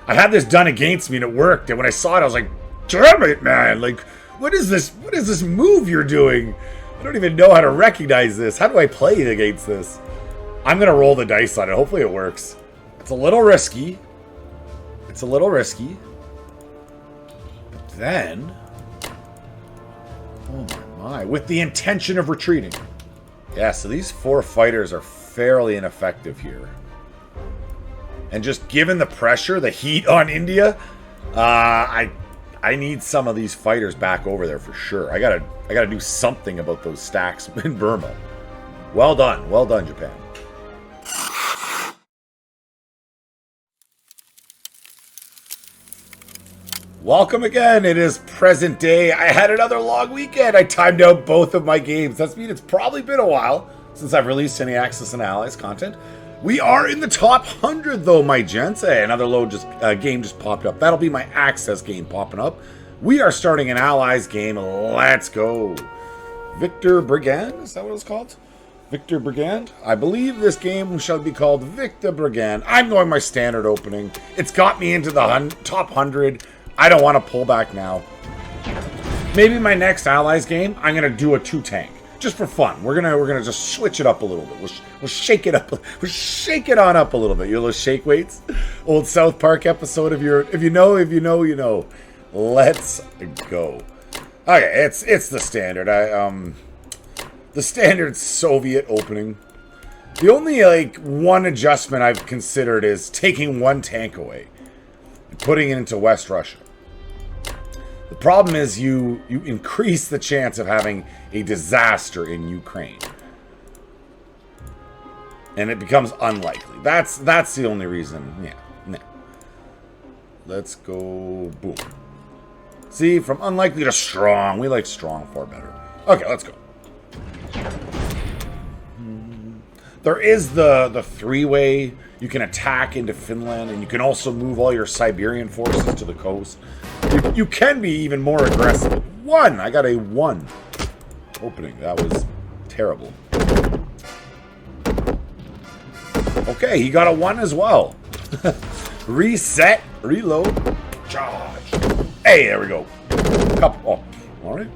I had this done against me and it worked. And when I saw it, I was like, damn it, man. Like, what is this? What is this move you're doing? I don't even know how to recognize this. How do I play against this? I'm going to roll the dice on it. Hopefully it works. It's a little risky. It's a little risky. But then... oh my. With the intention of retreating. Yeah, so these 4 fighters are fairly ineffective here. And just given the pressure, the heat on India, I need some of these fighters back over there for sure. I gotta do something about those stacks in Burma. Well done, Japan. Welcome again. It is present day. I had another long weekend. I timed out both of my games. That means it's probably been a while since I've released any Axis and Allies content. We are in the top 100 though, my gents. Hey, another game just popped up. That'll be my Access game popping up. We are starting an Allies game. Let's go. Victor Brigand? Is that what it's called? Victor Brigand? I believe this game shall be called Victor Brigand. I'm going my standard opening. It's got me into the top 100. I don't want to pull back now. Maybe my next Allies game, I'm gonna do a 2-tank. Just for fun. We're gonna just switch it up a little bit. We'll shake it up. We'll shake it on up a little bit. You know, shake weights. Old South Park episode. If you know, you know. Let's go. Okay, it's the standard. The standard Soviet opening. The only one adjustment I've considered is taking 1 tank away and putting it into West Russia. The problem is you increase the chance of having a disaster in Ukraine. And it becomes unlikely. That's the only reason. Yeah. No. Let's go. Boom. See, from unlikely to strong. We like strong far better. Okay, let's go. There is the 3-way. You can attack into Finland, and you can also move all your Siberian forces to the coast. You can be even more aggressive. 1! I got a 1 opening. That was terrible. Okay, he got a 1 as well. Reset. Reload. Charge. Hey, there we go. Couple. Oh, alright.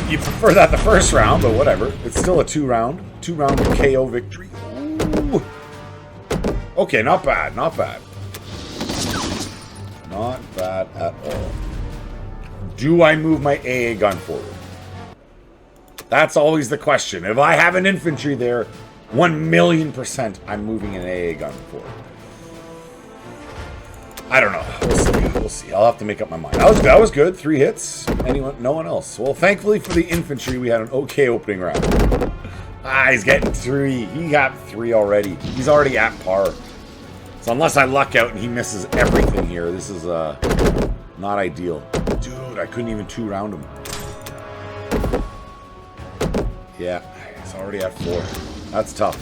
You prefer that the first round, but whatever. It's still a 2-round. 2-round KO victory. Ooh. Okay, not bad. Not bad. Not bad at all. Do I move my AA gun forward? That's always the question. If I have an infantry there, 1,000,000% I'm moving an AA gun forward. I don't know. We'll see. I'll have to make up my mind. That was good. 3 hits. No one else. Well, thankfully for the infantry, we had an okay opening round. He's getting 3. He got 3 already. He's already at par. So unless I luck out and he misses everything here, this is not ideal. Dude, I couldn't even 2-round him. Yeah, he's already at 4. That's tough.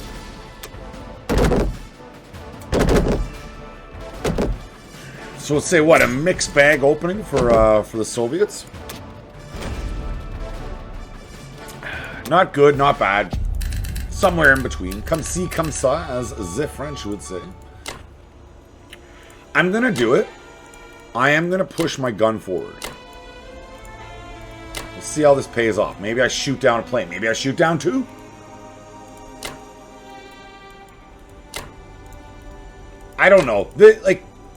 So let's say what, a mixed bag opening for the Soviets. Not good, not bad. Somewhere in between. Comme ci, comme ça, as the French would say. I'm gonna do it. I am gonna push my gun forward. We'll see how this pays off. Maybe I shoot down a plane. Maybe I shoot down 2. I don't know.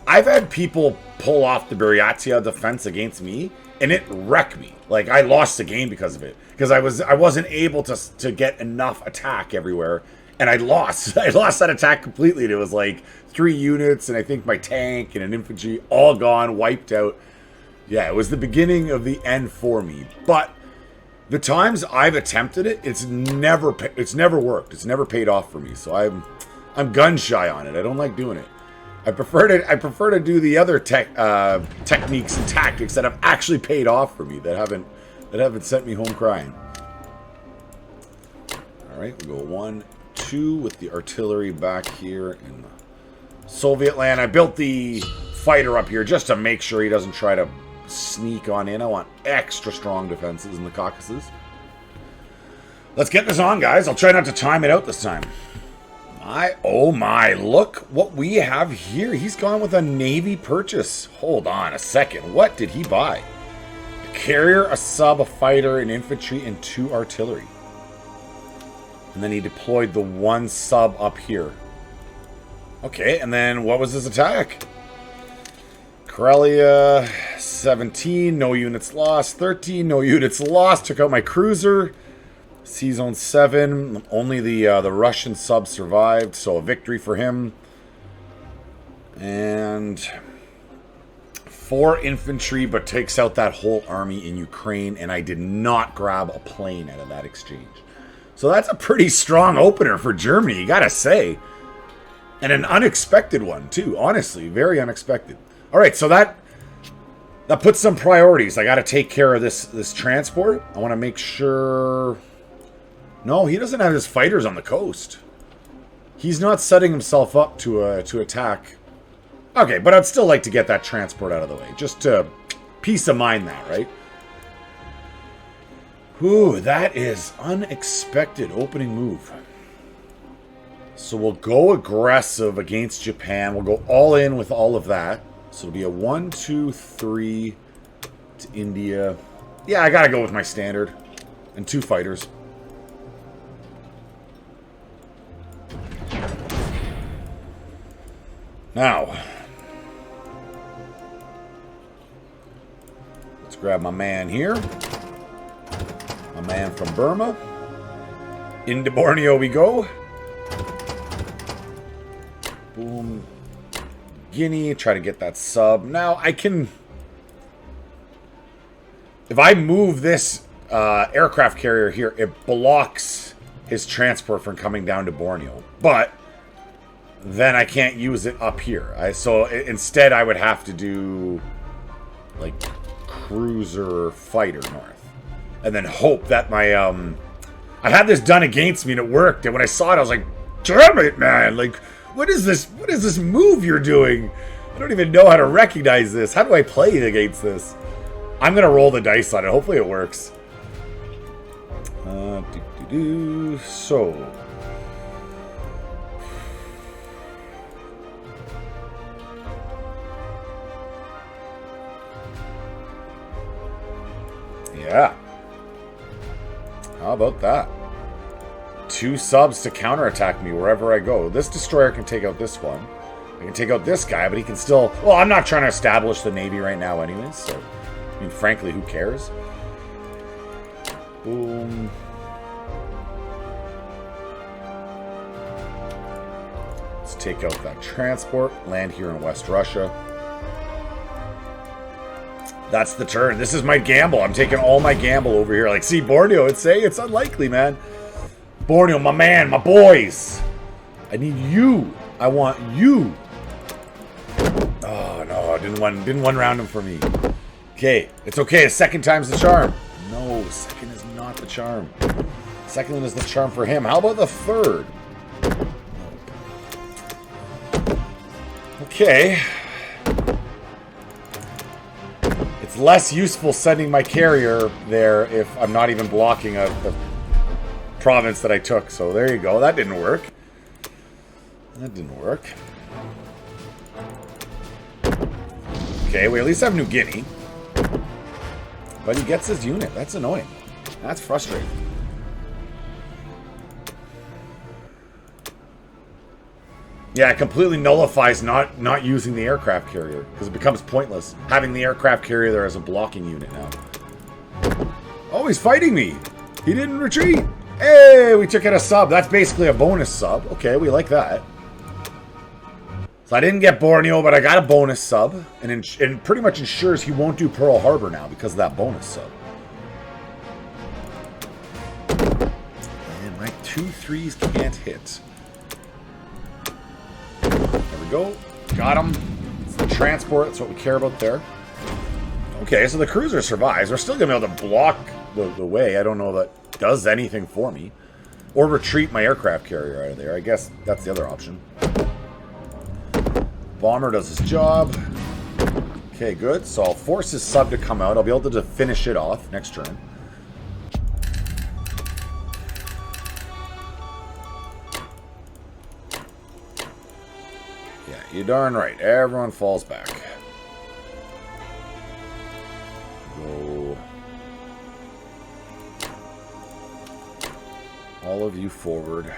I've had people pull off the Buryatia defense against me, and it wrecked me. Like, I lost the game because of it. Because I wasn't able to get enough attack everywhere, and I lost. I lost that attack completely. And it was like 3 units, and I think my tank and an infantry all gone, wiped out. Yeah, it was the beginning of the end for me. But the times I've attempted it, it's never worked. It's never paid off for me. So I'm gun shy on it. I don't like doing it. I prefer to do the other techniques and tactics that have actually paid off for me, that haven't sent me home crying. All right, we'll go 1, 2 with the artillery back here in Soviet land. I built the fighter up here just to make sure he doesn't try to sneak on in. I want extra strong defenses in the Caucasus. Let's get this on, guys. I'll try not to time it out this time. Oh my, look what we have here. He's gone with a Navy purchase. Hold on a second. What did he buy? A carrier, a sub, a fighter, an infantry, and 2 artillery. And then he deployed the 1 sub up here. Okay, and then what was his attack? Karelia, 17, no units lost. 13, no units lost. Took out my cruiser. Sea Zone 7, only the Russian sub survived, so a victory for him. And 4 infantry, but takes out that whole army in Ukraine, and I did not grab a plane out of that exchange. So that's a pretty strong opener for Germany, you gotta say. And an unexpected one, too, honestly, very unexpected. All right, so that puts some priorities. I gotta take care of this transport. I want to make sure... No, he doesn't have his fighters on the coast. He's not setting himself up to attack. Okay, but I'd still like to get that transport out of the way. Just to peace of mind that, right? Whew, that is unexpected opening move. So we'll go aggressive against Japan. We'll go all in with all of that. So it'll be a 1, 2, 3 to India. Yeah, I gotta go with my standard. And 2 fighters. Now, let's grab my man here. My man from Burma. Into Borneo we go. Boom. Guinea, try to get that sub. Now, I can... If I move this aircraft carrier here, it blocks his transport from coming down to Borneo. But... then I can't use it up here. So instead I would have to do like cruiser fighter north. And then hope that my I had this done against me and it worked. And when I saw it I was like, damn it, man. Like, what is this move you're doing? I don't even know how to recognize this. How do I play against this? I'm gonna roll the dice on it. Hopefully it works. So yeah. How about that? 2 subs to counterattack me wherever I go. This destroyer can take out this one. I can take out this guy, but he can still... Well, I'm not trying to establish the Navy right now anyways, so... I mean, frankly, who cares? Boom. Let's take out that transport. Land here in West Russia. That's the turn. This is my gamble. I'm taking all my gamble over here. Like, see, Borneo, it's unlikely, man. Borneo, my man, my boys. I need you. I want you. Oh, no. Didn't one round him for me. Okay. It's okay. A second time's the charm. No, second is not the charm. Second one is the charm for him. How about the third? Okay. It's less useful sending my carrier there if I'm not even blocking a province that I took. So there you go. That didn't work. That didn't work. Okay, we at least have New Guinea. But he gets his unit. That's annoying. That's frustrating. Yeah, it completely nullifies not using the aircraft carrier because it becomes pointless having the aircraft carrier there as a blocking unit now. Oh, he's fighting me. He didn't retreat. Hey, we took out a sub. That's basically a bonus sub. Okay, we like that. So I didn't get Borneo, but I got a bonus sub, and pretty much ensures he won't do Pearl Harbor now because of that bonus sub. And my 2-3s can't hit. There we go. Got him. It's the transport. That's what we care about there. Okay, so the cruiser survives. We're still going to be able to block the way. I don't know that does anything for me. Or retreat my aircraft carrier out of there. I guess that's the other option. Bomber does his job. Okay, good. So I'll force his sub to come out. I'll be able to finish it off next turn. You darn right. Everyone falls back. Go. All of you forward.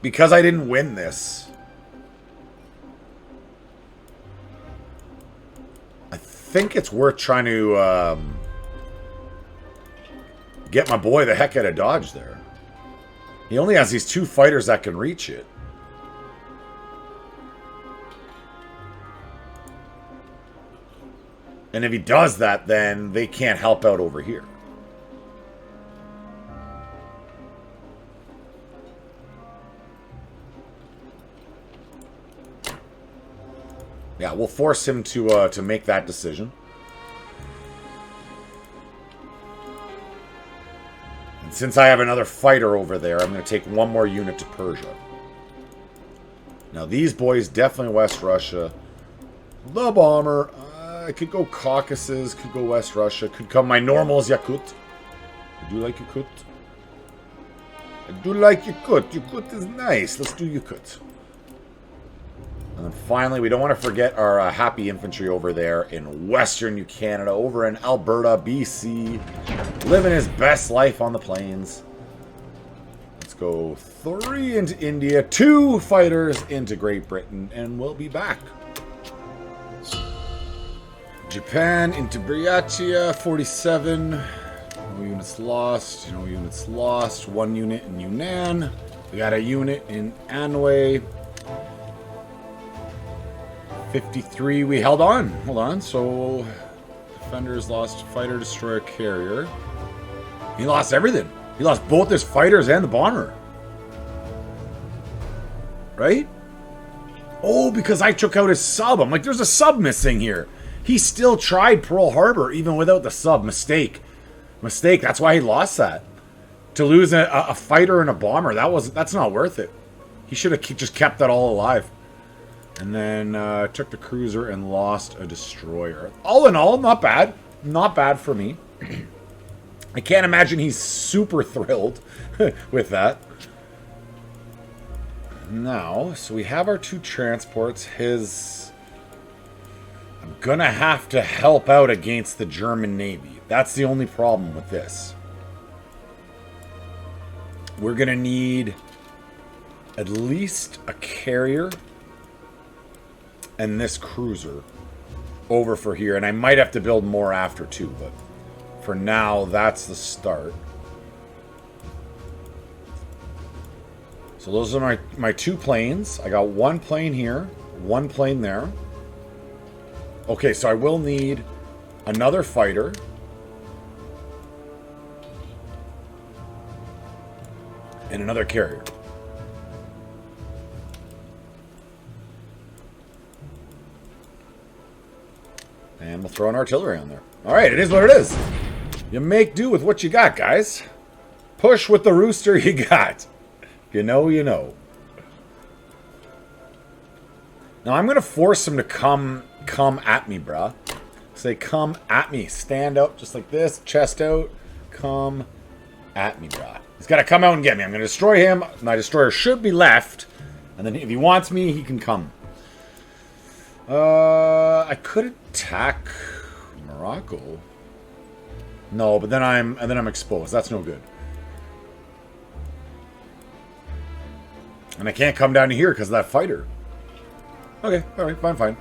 Because I didn't win this, I think it's worth trying to get my boy the heck out of Dodge there. He only has these 2 fighters that can reach it. And if he does that, then they can't help out over here. Yeah, we'll force him to make that decision. And since I have another fighter over there, I'm going to take 1 more unit to Persia. Now, these boys, definitely West Russia. The bomber. I could go Caucasus, could go West Russia, could come my normals Yakut. I do like Yakut. I do like Yakut. Yakut is nice. Let's do Yakut. And then finally, we don't want to forget our happy infantry over there in Western New Canada, over in Alberta, BC, living his best life on the plains. Let's go 3 into India, 2 fighters into Great Britain, and we'll be back. Japan into Buryatia, 47. No units lost. No units lost. 1 unit in Yunnan. We got a unit in Anhui. 53. We held on. Hold on. So, defenders lost fighter, destroyer, carrier. He lost everything. He lost both his fighters and the bomber. Right? Oh, because I took out his sub. I'm like, there's a sub missing here. He still tried Pearl Harbor even without the sub. Mistake. Mistake. That's why he lost that. To lose a fighter and a bomber, that's not worth it. He should have just kept that all alive. And then took the cruiser and lost a destroyer. All in all, not bad. Not bad for me. I can't imagine he's super thrilled with that. Now, so we have our 2 transports. I'm gonna have to help out against the German Navy. That's the only problem with this. We're gonna need at least a carrier and this cruiser over for here. And I might have to build more after too, but for now, that's the start. So those are my 2 planes. I got 1 plane here, 1 plane there. Okay, so I will need another fighter. And another carrier. And we'll throw an artillery on there. Alright, it is what it is. You make do with what you got, guys. Push with the rooster you got. You know, you know. Now I'm going to force him to come at me, bruh. Say, come at me. Stand up just like this. Chest out. Come at me, bruh. He's got to come out and get me. I'm going to destroy him. My destroyer should be left. And then if he wants me, he can come. I could attack Morocco. No, but then I'm exposed. That's no good. And I can't come down to here because of that fighter. Okay, alright, fine.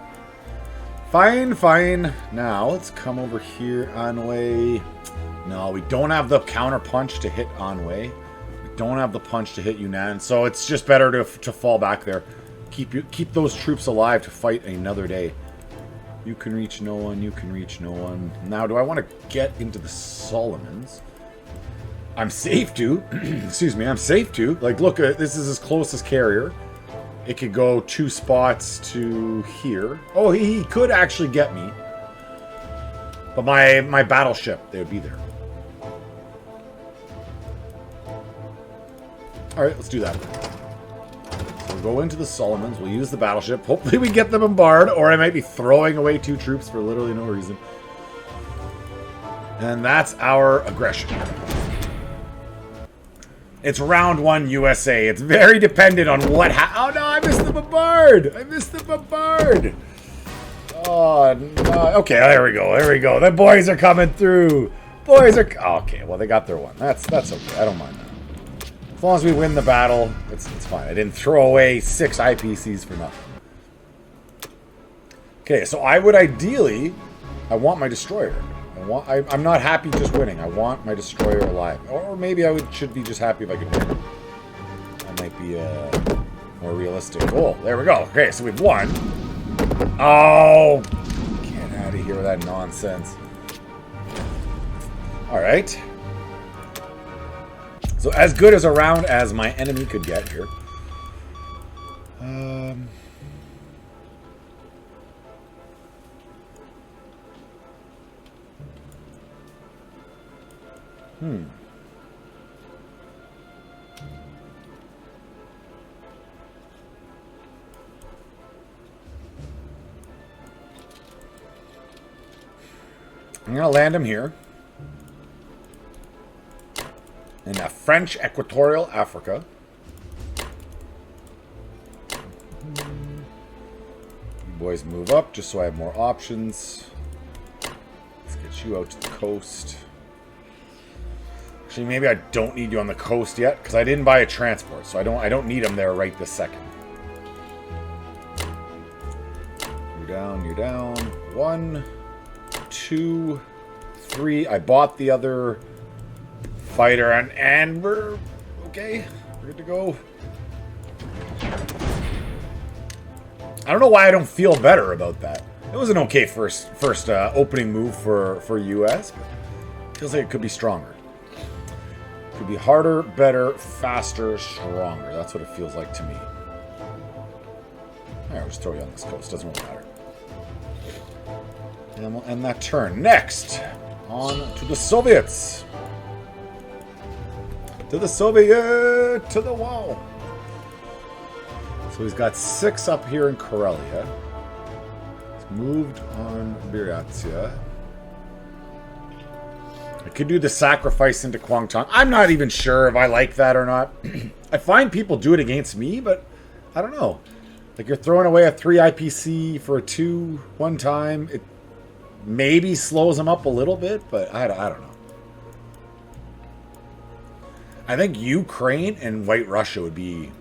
Fine. Now, let's come over here, Anhui. No, we don't have the counter punch to hit Anhui. We don't have the punch to hit Yunnan, so it's just better to fall back there. Keep those troops alive to fight another day. You can reach no one, you can reach no one. Now, do I want to get into the Solomons? I'm safe to. Excuse me, I'm safe to. Like, look, this is as close as carrier. It could go 2 spots to here. Oh, he could actually get me. But my battleship, they would be there. Alright, let's do that. So go into the Solomons. We'll use the battleship. Hopefully we get the bombard, or I might be throwing away 2 troops for literally no reason. And that's our aggression. It's round 1 USA. It's very dependent on what oh no, I missed the bombard! I missed the bombard! Oh, no. Okay, there we go. There we go. The boys are coming through. Boys are... Okay, well, they got their one. That's okay. I don't mind that. As long as we win the battle, it's fine. I didn't throw away 6 IPCs for nothing. Okay, so I would ideally... I want my destroyer. I'm not happy just winning. I want my destroyer alive. Or maybe I should be just happy if I could win. That might be a more realistic goal. There we go. Okay, so we've won. Oh! Get out of here with that nonsense. Alright. So as good as a round as my enemy could get here. I'm going to land him here. In French Equatorial Africa. You boys move up just so I have more options. Let's get you out to the coast. Actually, maybe I don't need you on the coast yet, because I didn't buy a transport, so I don't need them there right this second. You're down, you're down. 1, 2, 3. I bought the other fighter, and we're okay. We're good to go. I don't know why I don't feel better about that. It was an okay first opening move for US, but it feels like it could be stronger. Could be harder, better, faster, stronger. That's what it feels like to me. Alright, we'll just throw you on this coast. Doesn't really matter. And we'll end that turn. Next, on to the Soviets. To the Soviet, to the wall. So he's got 6 up here in Karelia. He's moved on Buryatia. I could do the sacrifice into Kwangtung. I'm not even sure if I like that or not. I find people do it against me, but I don't know. Like, you're throwing away a 3 IPC for a 2 one time. It maybe slows them up a little bit, but I don't know. I think Ukraine and White Russia would be...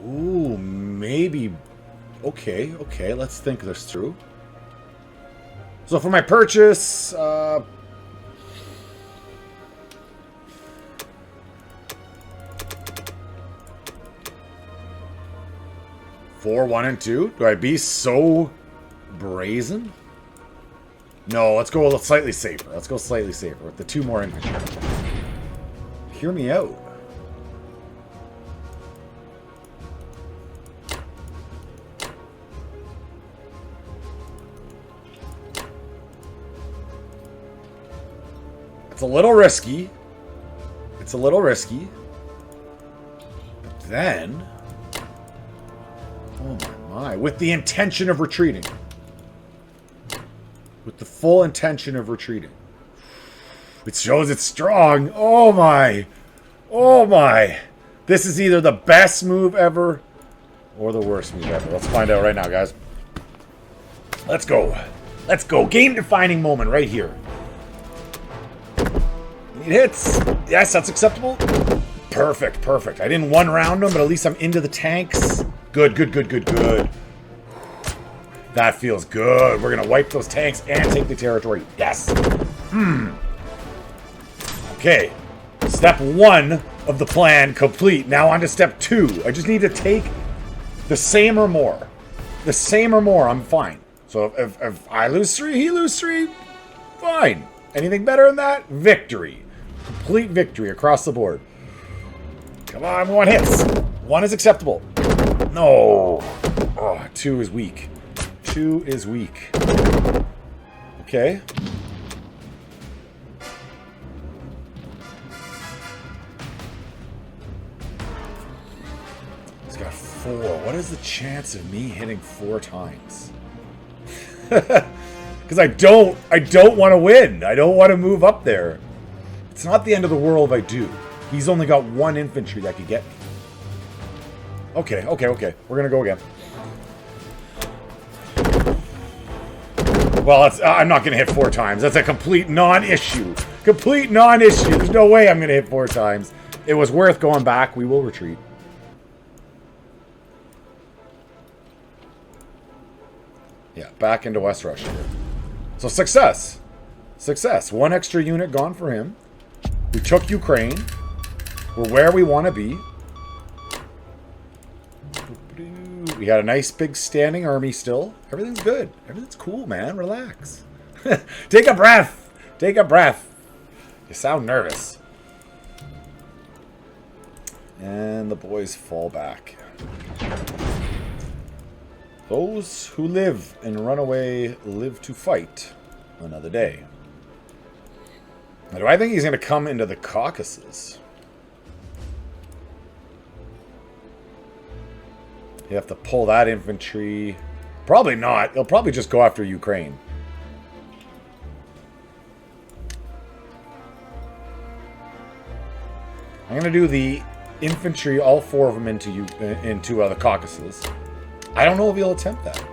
Ooh, maybe... Okay, let's think this through. So for my purchase... 4, 1, and 2? Do I be so brazen? No, let's go slightly safer. Let's go slightly safer with the 2 more infantry. Hear me out. It's a little risky. It's a little risky. But then... Oh my. With the intention of retreating. With the full intention of retreating. It shows it's strong. Oh my. Oh my. This is either the best move ever or the worst move ever. Let's find out right now, guys. Let's go. Let's go. Game-defining moment right here. Need hits. Yes, that's acceptable. Perfect, perfect. I didn't one round them, but at least I'm into the tanks. Good, good, good, good, good. That feels good. We're going to wipe those tanks and take the territory. Yes. Okay. Step 1 of the plan complete. Now on to step 2. I just need to take the same or more. The same or more, I'm fine. So if I lose 3, he loses 3, fine. Anything better than that? Victory. Complete victory across the board. Come on, we want hits. 1 is acceptable. No. Oh, 2 is weak. 2 is weak. Okay. 4. What is the chance of me hitting 4 times? Because I don't want to win. I don't want to move up there. It's not the end of the world if I do. He's only got 1 infantry that could get me. Okay. We're going to go again. Well, I'm not going to hit 4 times. That's a complete non-issue. Complete non-issue. There's no way I'm going to hit 4 times. It was worth going back. We will retreat. Yeah, back into West Russia. So success. Success. 1 extra unit gone for him. We took Ukraine. We're where we want to be. We got a nice big standing army still. Everything's good. Everything's cool, man. Relax. Take a breath. Take a breath. You sound nervous. And the boys fall back. Those who live and run away live to fight another day. Now, do I think he's going to come into the Caucasus? You have to pull that infantry. Probably not. He'll probably just go after Ukraine. I'm going to do the infantry, all 4 of them into the Caucasus. I don't know if he'll attempt that.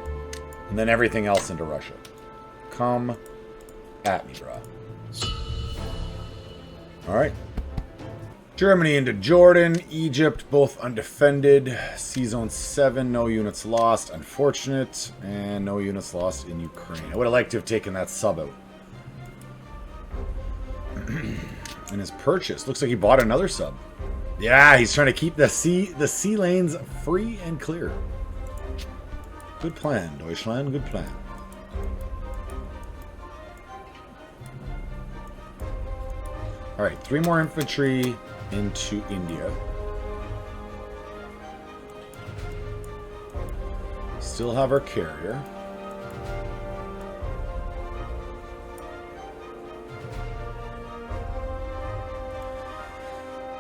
And then everything else into Russia. Come at me, bro. Alright. Germany into Jordan. Egypt, both undefended. C-Zone 7, no units lost. Unfortunate. And no units lost in Ukraine. I would have liked to have taken that sub out. And his purchase. Looks like he bought another sub. Yeah, he's trying to keep the sea lanes free and clear. Good plan, Deutschland. Good plan. Alright, 3 more infantry into India. Still have our carrier.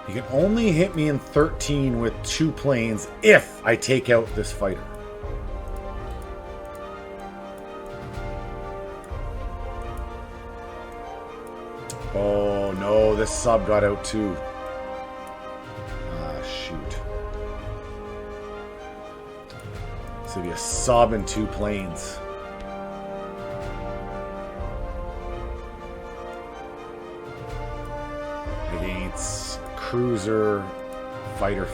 You can only hit me in 13 with 2 planes if I take out this fighter. Oh no, this sub got out too. Ah, shoot. This would be a sub and 2 planes. Against cruiser, fighter,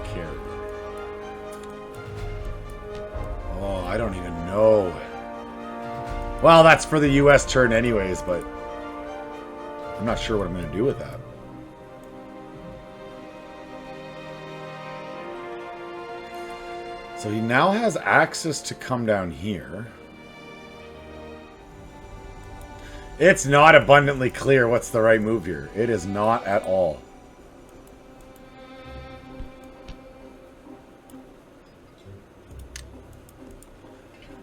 carrier. Oh, I don't even know. Well, that's for the US turn anyways, but I'm not sure what I'm going to do with that. So he now has access to come down here. It's not abundantly clear what's the right move here. It is not at all.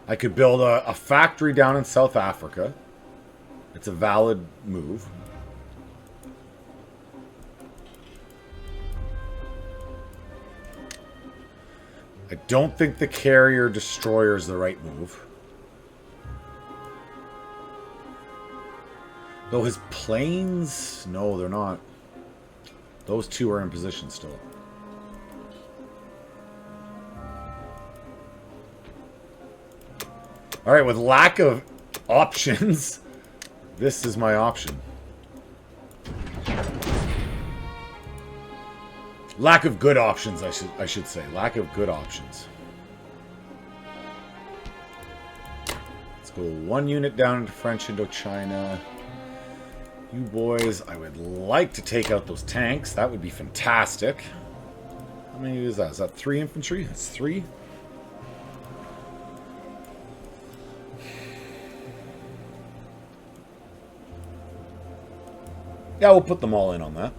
I could build a factory down in South Africa. It's a valid move. I don't think the carrier destroyer is the right move. Though his planes... No, they're not. Those 2 are in position still. Alright, with lack of options, this is my option. Lack of good options, I should say. Lack of good options. Let's go 1 unit down into French Indochina. You boys, I would like to take out those tanks. That would be fantastic. How many is that? Is that 3 infantry? That's 3. Yeah, we'll put them all in on that.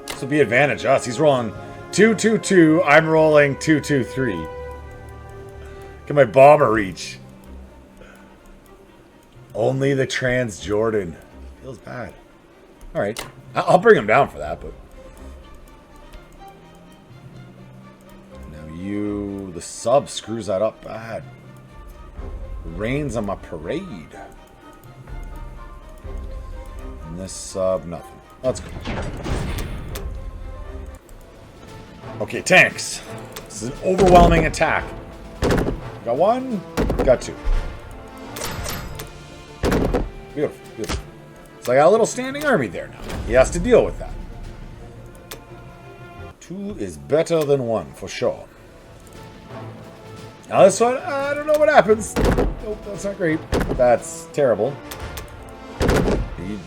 This will be advantage us. He's rolling 2-2-2. I'm rolling 2-2-3. Look at my bomber reach. Only the Transjordan. Feels bad. All right. I'll bring him down for that, but... Now you... The sub screws that up bad. Rains on my parade. And this sub, nothing. Let's go. Okay, tanks. This is an overwhelming attack. Got one, got two. Beautiful, beautiful. So I got a little standing army there now. He has to deal with that. Two is better than one, for sure. Now this one, I don't know what happens. Nope, that's not great. That's terrible.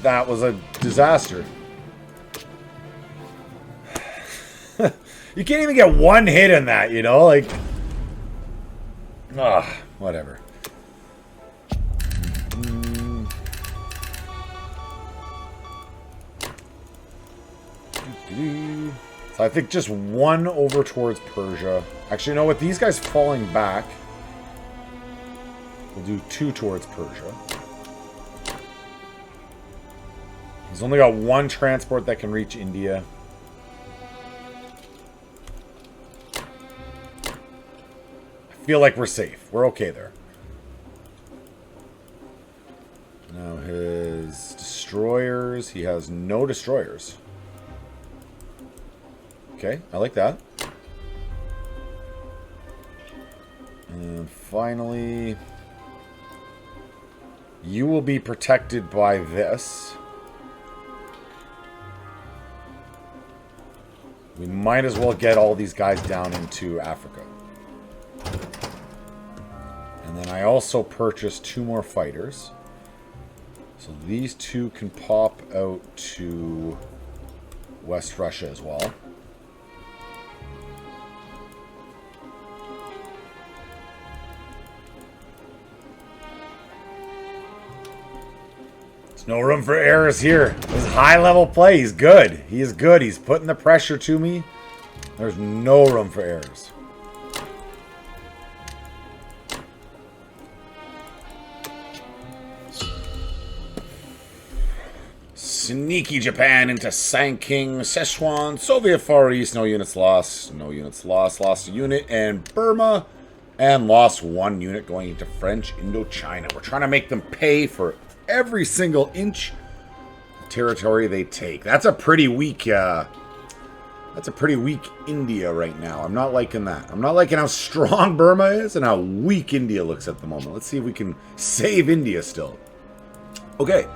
That was a disaster. You can't even get one hit in that, you know? Like... whatever. So I think just one over towards Persia. Actually, you know, with these guys falling back, we'll do two towards Persia. He's only got one transport that can reach India. I feel like we're safe. We're okay there. Now his destroyers. He has no destroyers. Okay, I like that. And finally, you will be protected by this. We might as well get all these guys down into Africa. And then I also purchased two more fighters. So these two can pop out to West Russia as well. No room for errors here. This high-level play, he's good. He is good. He's putting the pressure to me. There's no room for errors. Sneaky Japan into Sanking, Szechuan, Soviet Far East, no units lost. No units lost. Lost a unit. And Burma, and lost one unit going into French Indochina. We're trying to make them pay for every single inch of territory they take. That's a pretty weak India right now. I'm not liking that. I'm not liking how strong Burma is and how weak India looks at the moment. Let's see if we can save India still. Okay.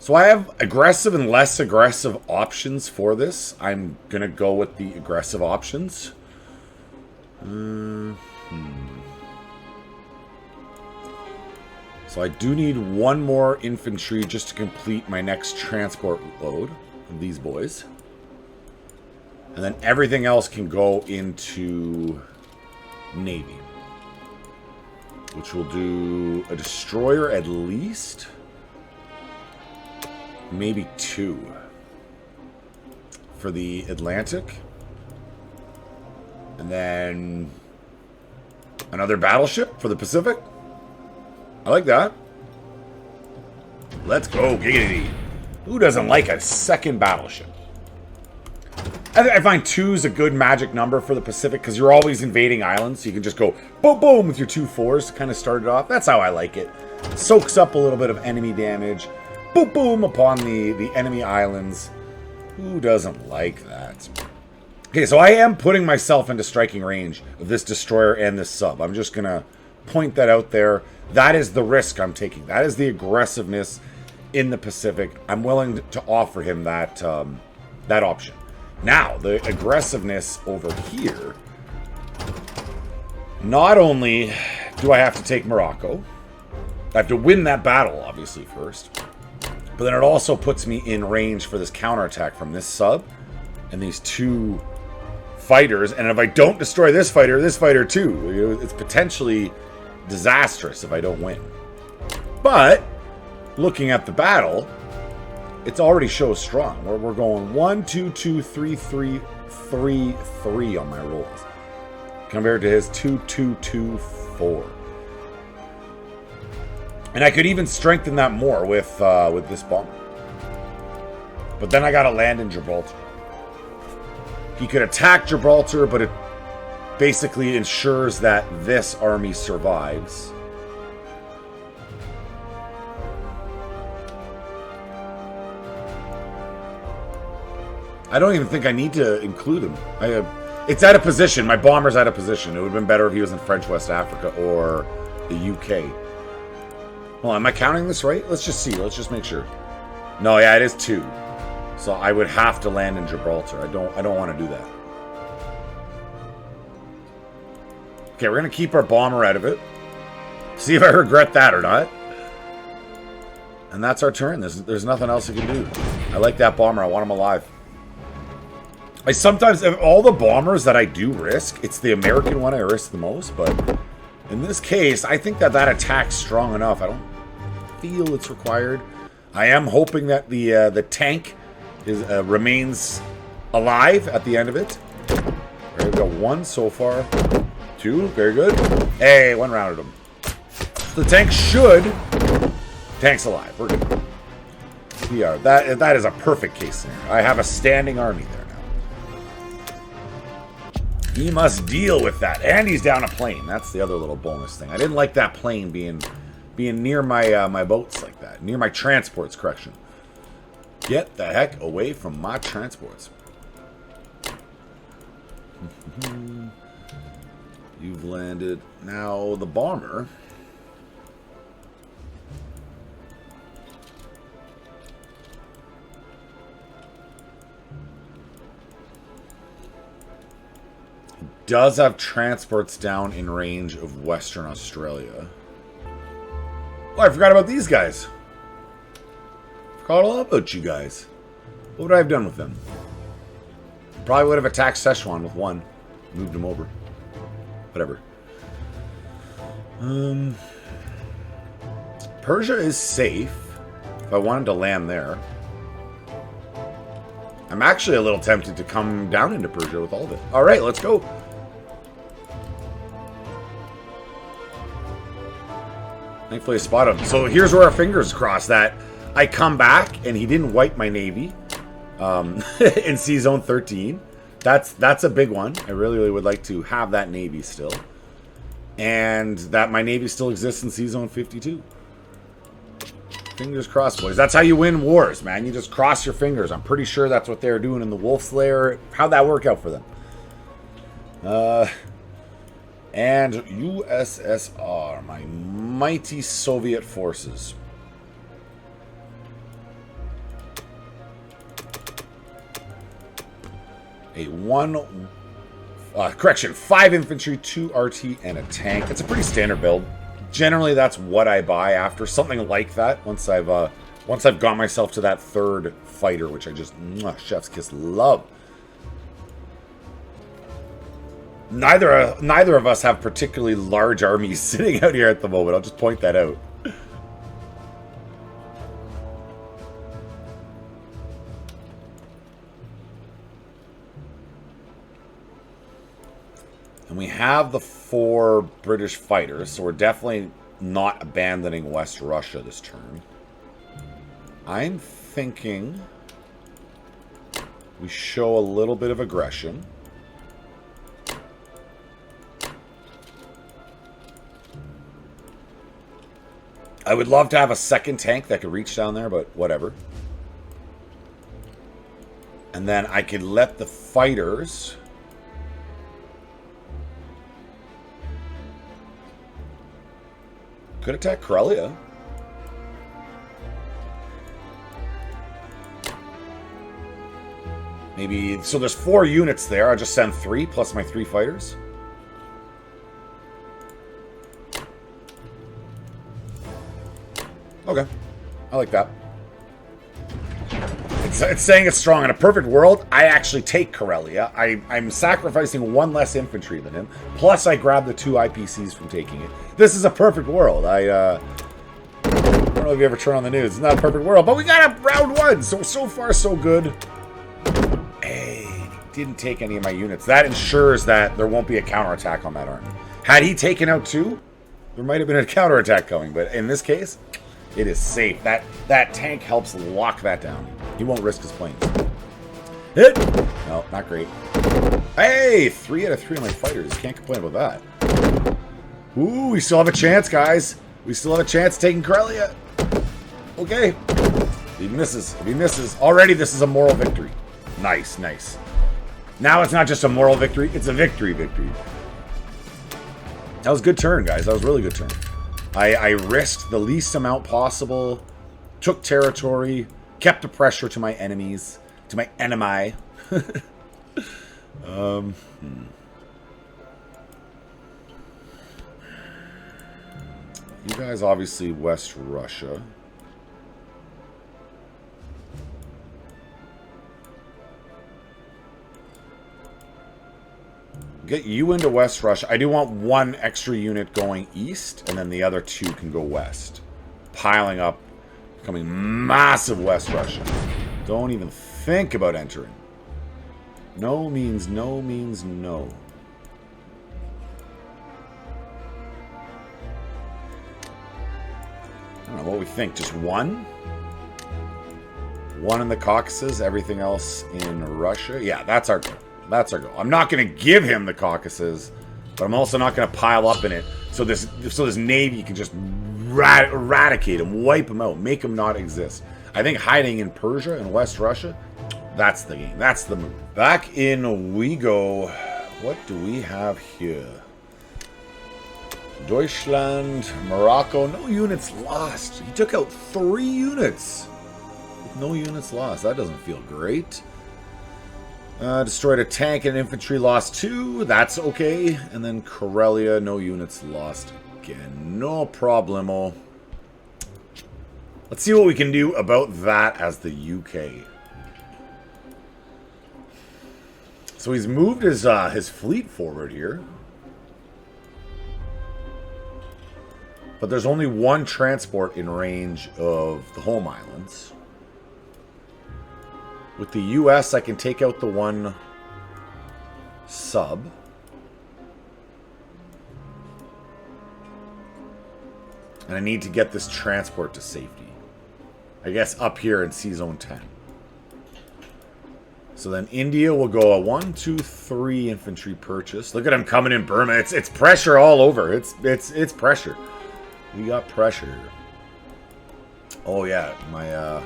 So I have aggressive and less aggressive options for this. I'm going to go with the aggressive options. So I do need one more infantry just to complete my next transport load of these boys. And then everything else can go into Navy. Which will do a destroyer at least. Maybe two. For the Atlantic. And then another battleship for the Pacific. I like that. Let's go, giggity. Who doesn't like a second battleship? I find 2 is a good magic number for the Pacific because you're always invading islands. So you can just go boom, boom with your 2 4s to kind of start it off. That's how I like it. Soaks up a little bit of enemy damage. Boom, boom upon the enemy islands. Who doesn't like that? Okay, so I am putting myself into striking range of this destroyer and this sub. I'm just going to point that out there. That is the risk I'm taking. That is the aggressiveness in the Pacific. I'm willing to offer him that that option. Now, the aggressiveness over here. Not only do I have to take Morocco, I have to win that battle, obviously, first. But then it also puts me in range for this counterattack from this sub and these 2 fighters. And if I don't destroy this fighter too. It's potentially disastrous if I don't win. But looking at the battle, it already shows strong. We're going 1 2 2 3 3 3 3 on my rolls compared to his 2 2 2 4. And I could even strengthen that more with this bomber. But then I gotta land in Gibraltar. He could attack Gibraltar, but it basically ensures that this army survives. I don't even think I need to include him. It's out of position. My bomber's out of position. It would have been better if he was in French West Africa or the UK. Well, am I counting this right? Let's just see. Let's just make sure. No, yeah, it is 2. So I would have to land in Gibraltar. I don't want to do that. Okay, we're going to keep our bomber out of it. See if I regret that or not. And that's our turn. There's nothing else I can do. I like that bomber. I want him alive. I sometimes, of all the bombers that I do risk, it's the American one I risk the most, but in this case, I think that attack's strong enough. I don't feel it's required. I am hoping that the tank remains alive at the end of it. Right, we've got 1 so far. 2, very good. Hey, 1 rounded him. The tank should... Tank's alive, we're good. We are. That is a perfect case scenario. I have a standing army there. He must deal with that. And he's down a plane. That's the other little bonus thing. I didn't like that plane being near my my boats like that. Near my transports, correction. Get the heck away from my transports. You've landed. Now, the bomber... does have transports down in range of Western Australia. Oh, I forgot about these guys. Forgot all about you guys. What would I have done with them? Probably would have attacked Szechuan with 1. Moved him over. Whatever. Persia is safe. If I wanted to land there. I'm actually a little tempted to come down into Persia with all of it. Alright, let's go. Thankfully I spot him. So here's where our fingers cross that I come back and he didn't wipe my navy in Sea Zone 13. That's a big one. I really would like to have that navy still. And that my navy still exists in Sea Zone 52. Fingers crossed, boys. That's how you win wars, man. You just cross your fingers. I'm pretty sure that's what they were doing in the Wolf's Lair. How'd that work out for them? And USSR, my mighty Soviet forces. A 5 infantry, 2 RT, and a tank. That's a pretty standard build. Generally, that's what I buy after something like that. Once I've got myself to that 3rd fighter, which I just chef's kiss love. Neither of us have particularly large armies sitting out here at the moment. I'll just point that out. And we have the 4 British fighters, so we're definitely not abandoning West Russia this turn. I'm thinking we show a little bit of aggression. I would love to have a 2nd tank that could reach down there, but whatever. And then I could let the fighters... could attack Karelia. Maybe... so there's 4 units there. I'll just send 3 plus my 3 fighters. Okay. I like that. It's saying it's strong. In a perfect world, I actually take Karelia. I'm sacrificing 1 less infantry than him. Plus, I grab the 2 IPCs from taking it. This is a perfect world. I don't know if you ever turn on the news. It's not a perfect world, but we got a round 1. So far, so good. Hey, didn't take any of my units. That ensures that there won't be a counterattack on that army. Had he taken out 2, There might have been a counterattack coming, but in this case, it is safe. That tank helps lock that down. He won't risk his planes. Hit! No, not great. Hey! 3 out of 3 of my fighters. Can't complain about that. Ooh, we still have a chance, guys. We still have a chance taking Karelia. Okay. If he misses. If he misses. Already, this is a moral victory. Nice, nice. Now it's not just a moral victory. It's a victory. That was a good turn, guys. That was a really good turn. I risked the least amount possible. Took territory. Kept the pressure to my enemies. To my enemy. You guys obviously West Russia. Get you into West Russia. I do want 1 extra unit going east, and then the other 2 can go west. Piling up, becoming massive West Russia. Don't even think about entering. No means no means no. I don't know what we think. Just 1? 1 in the Caucasus, everything else in Russia. Yeah, that's our goal. That's our goal. I'm not going to give him the Caucasus, but I'm also not going to pile up in it. So this navy can just eradicate him, wipe him out, make him not exist. I think hiding in Persia and West Russia, that's the game. That's the move. Back in we go. What do we have here? Deutschland, Morocco. No units lost. He took out 3 units. No units lost. That doesn't feel great. Destroyed a tank and infantry, lost 2. That's okay. And then Karelia, no units lost again. No problemo. Let's see what we can do about that as the UK. So he's moved his fleet forward here. But there's only 1 transport in range of the home islands. With the US, I can take out the 1 sub. And I need to get this transport to safety. I guess up here in C-Zone 10. So then India will go a 1, 2, 3 infantry purchase. Look at him coming in Burma. It's pressure all over. It's pressure. We got pressure. Oh yeah, my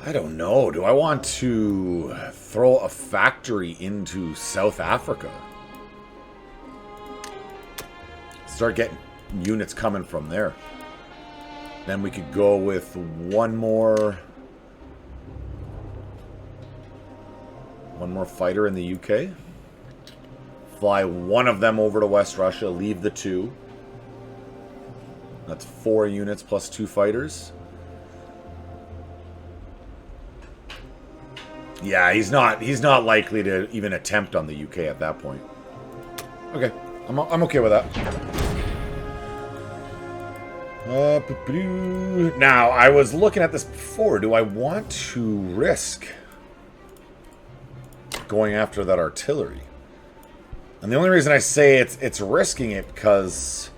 I don't know. Do I want to throw a factory into South Africa? Start getting units coming from there. Then we could go with 1 more fighter in the UK. Fly 1 of them over to West Russia, leave the 2. That's 4 units plus 2 fighters. Yeah, he's not likely to even attempt on the UK at that point. Okay, I'm okay with that. Now, I was looking at this before. Do I want to risk going after that artillery? And the only reason I say it's risking it because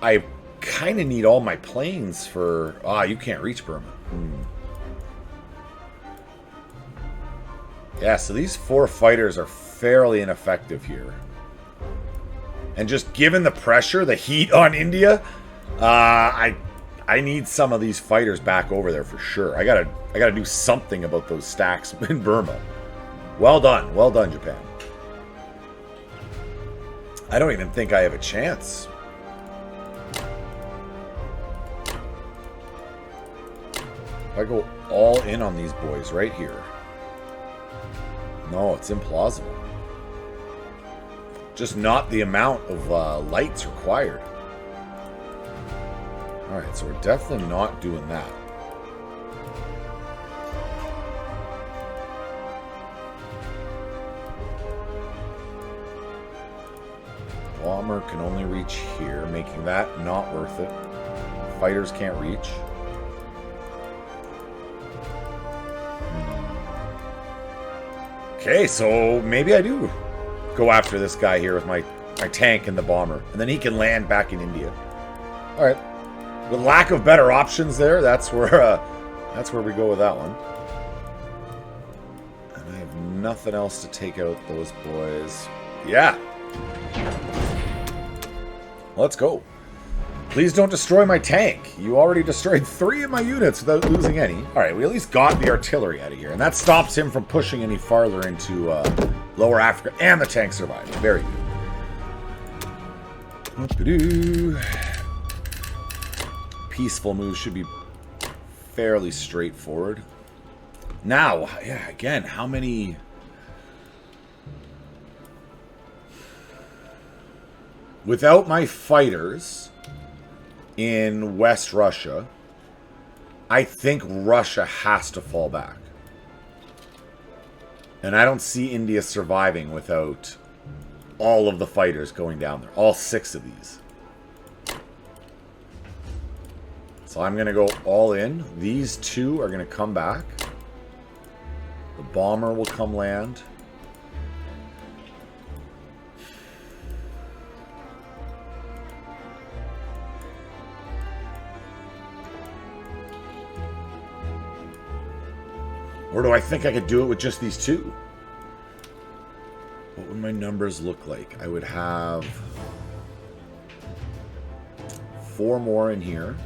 I kind of need all my planes for... you can't reach Burma. Yeah, so these 4 fighters are fairly ineffective here. And just given the pressure, the heat on India, I need some of these fighters back over there for sure. I gotta do something about those stacks in Burma. Well done, Japan. I don't even think I have a chance. If I go all in on these boys right here. No, it's implausible. Just not the amount of lights required. Alright, so we're definitely not doing that. Bomber can only reach here, making that not worth it. Fighters can't reach. Okay, so maybe I do. go after this guy here with my tank and the bomber. And then he can land back in India. All right. With lack of better options there, that's where we go with that one. And I have nothing else to take out those boys. Yeah. Let's go. Please don't destroy my tank. You already destroyed 3 of my units without losing any. All right, we at least got the artillery out of here. And that stops him from pushing any farther into Lower Africa. And the tank survived. Very good. Peaceful move should be fairly straightforward. Now, yeah, again, how many... Without my fighters in West Russia, I think Russia has to fall back. And I don't see India surviving without all of the fighters going down there. All 6 of these. So I'm going to go all in. These 2 are going to come back. The bomber will come land. Or do I think I could do it with just these 2? What would my numbers look like? I would have 4 more in here.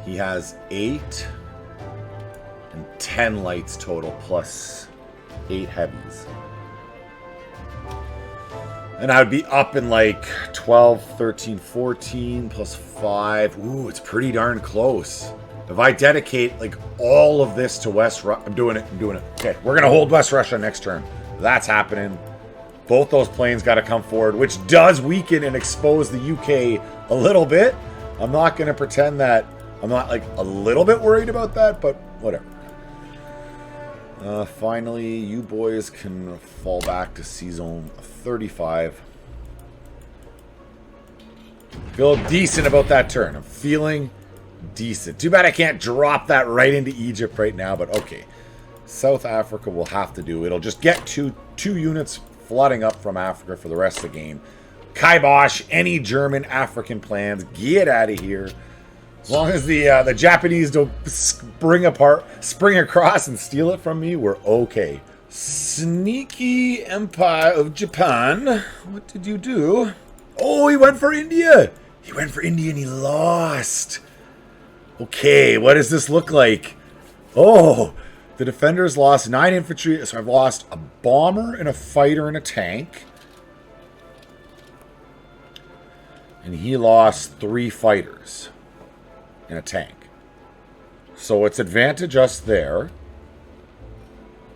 He has 8 and 10 lights total, plus 8 heavies. And I would be up in like 12, 13, 14, plus 5. Ooh, it's pretty darn close. If I dedicate like all of this to West Russia, I'm doing it. Okay, we're going to hold West Russia next turn. That's happening. Both those planes got to come forward, which does weaken and expose the UK a little bit. I'm not going to pretend that I'm not like a little bit worried about that, but whatever. Finally, you boys can fall back to C-Zone 35. Feel decent about that turn. I'm feeling decent. Too bad I can't drop that right into Egypt right now, but okay. South Africa will have to do. It'll just get two units flooding up from Africa for the rest of the game. Kibosh any German African plans. Get out of here. As long as the Japanese don't spring across and steal it from me, we're okay. Sneaky Empire of Japan. What did you do? Oh, he went for India. He went for India and he lost. Okay, what does this look like? Oh, the defenders lost 9 infantry. So I've lost a bomber and a fighter and a tank. And he lost 3 fighters. In a tank. So it's advantage us there.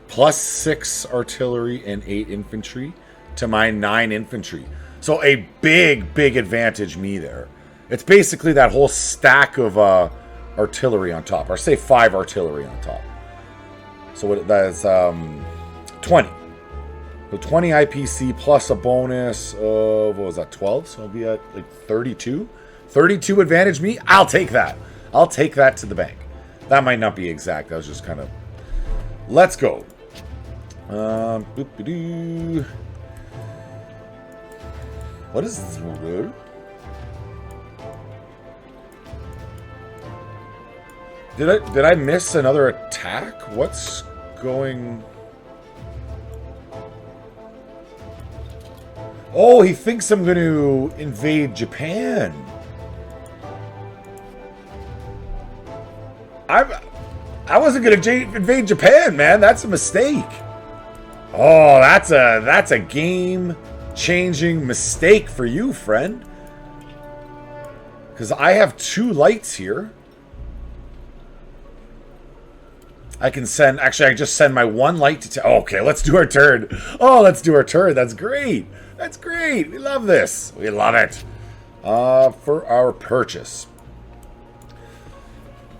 Plus 6 artillery and 8 infantry to my 9 infantry. So a big advantage me there. It's basically that whole stack of artillery on top. Or say 5 artillery on top. So that's 20. So 20 IPC plus a bonus of, what was that, 12? So I'll be at like 32. 32 advantage me? I'll take that. I'll take that to the bank. That might not be exact. That was just kind of... Let's go. What is this? Did I miss another attack? What's going... Oh, he thinks I'm going to invade Japan. I wasn't going to invade Japan, man. That's a mistake. Oh, that's a game-changing mistake for you, friend. Because I have 2 lights here. I can send... Actually, I just send my 1 light to... Okay, let's do our turn. Oh, let's do our turn. That's great. That's great. We love this. We love it. For our purchase.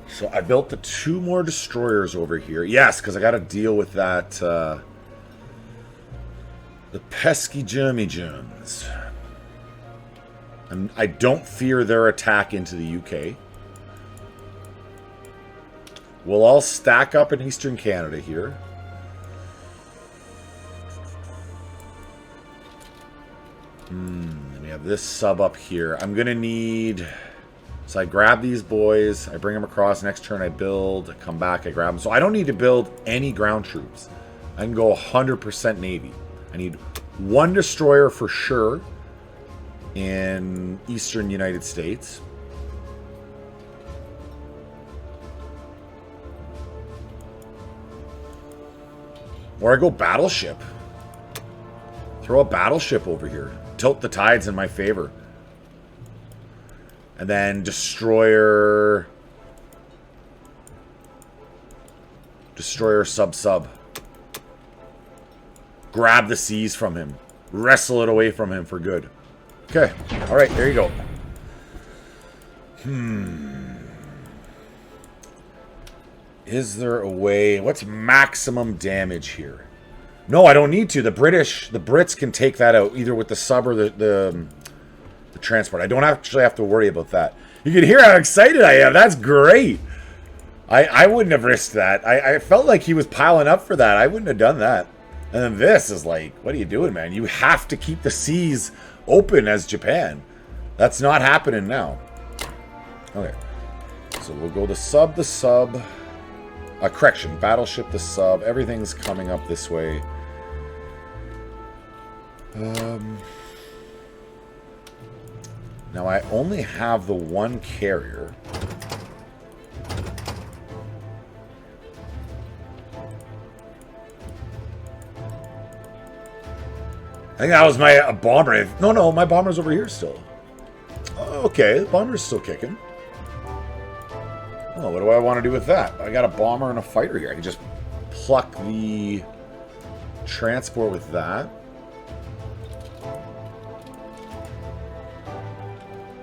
So I built the 2 more destroyers over here. Yes, because I got to deal with that... the pesky Germs. And I don't fear their attack into the UK. We'll all stack up in Eastern Canada here. We have this sub up here. I'm going to need... So I grab these boys. I bring them across. Next turn I build. I come back. I grab them. So I don't need to build any ground troops. I can go 100% Navy. I need one destroyer for sure in Eastern United States. Or I go battleship. Throw a battleship over here. Tilt the tides in my favor. And then destroyer... Destroyer sub-sub. Grab the seas from him. Wrestle it away from him for good. Okay. Alright, there you go. Is there a way... What's maximum damage here? No, I don't need to. The Brits can take that out, either with the sub or the transport. I don't actually have to worry about that. You can hear how excited I am. That's great. I wouldn't have risked that. I felt like he was piling up for that. I wouldn't have done that. And then this is like, what are you doing, man? You have to keep the seas open as Japan. That's not happening now. Okay. So we'll go the sub. Correction. Battleship, the sub. Everything's coming up this way. Now I only have the one carrier. I think that was my bomber. No, my bomber's over here still. Oh, okay, the bomber's still kicking. Oh, what do I want to do with that? I got a bomber and a fighter here. I can just pluck the transport with that.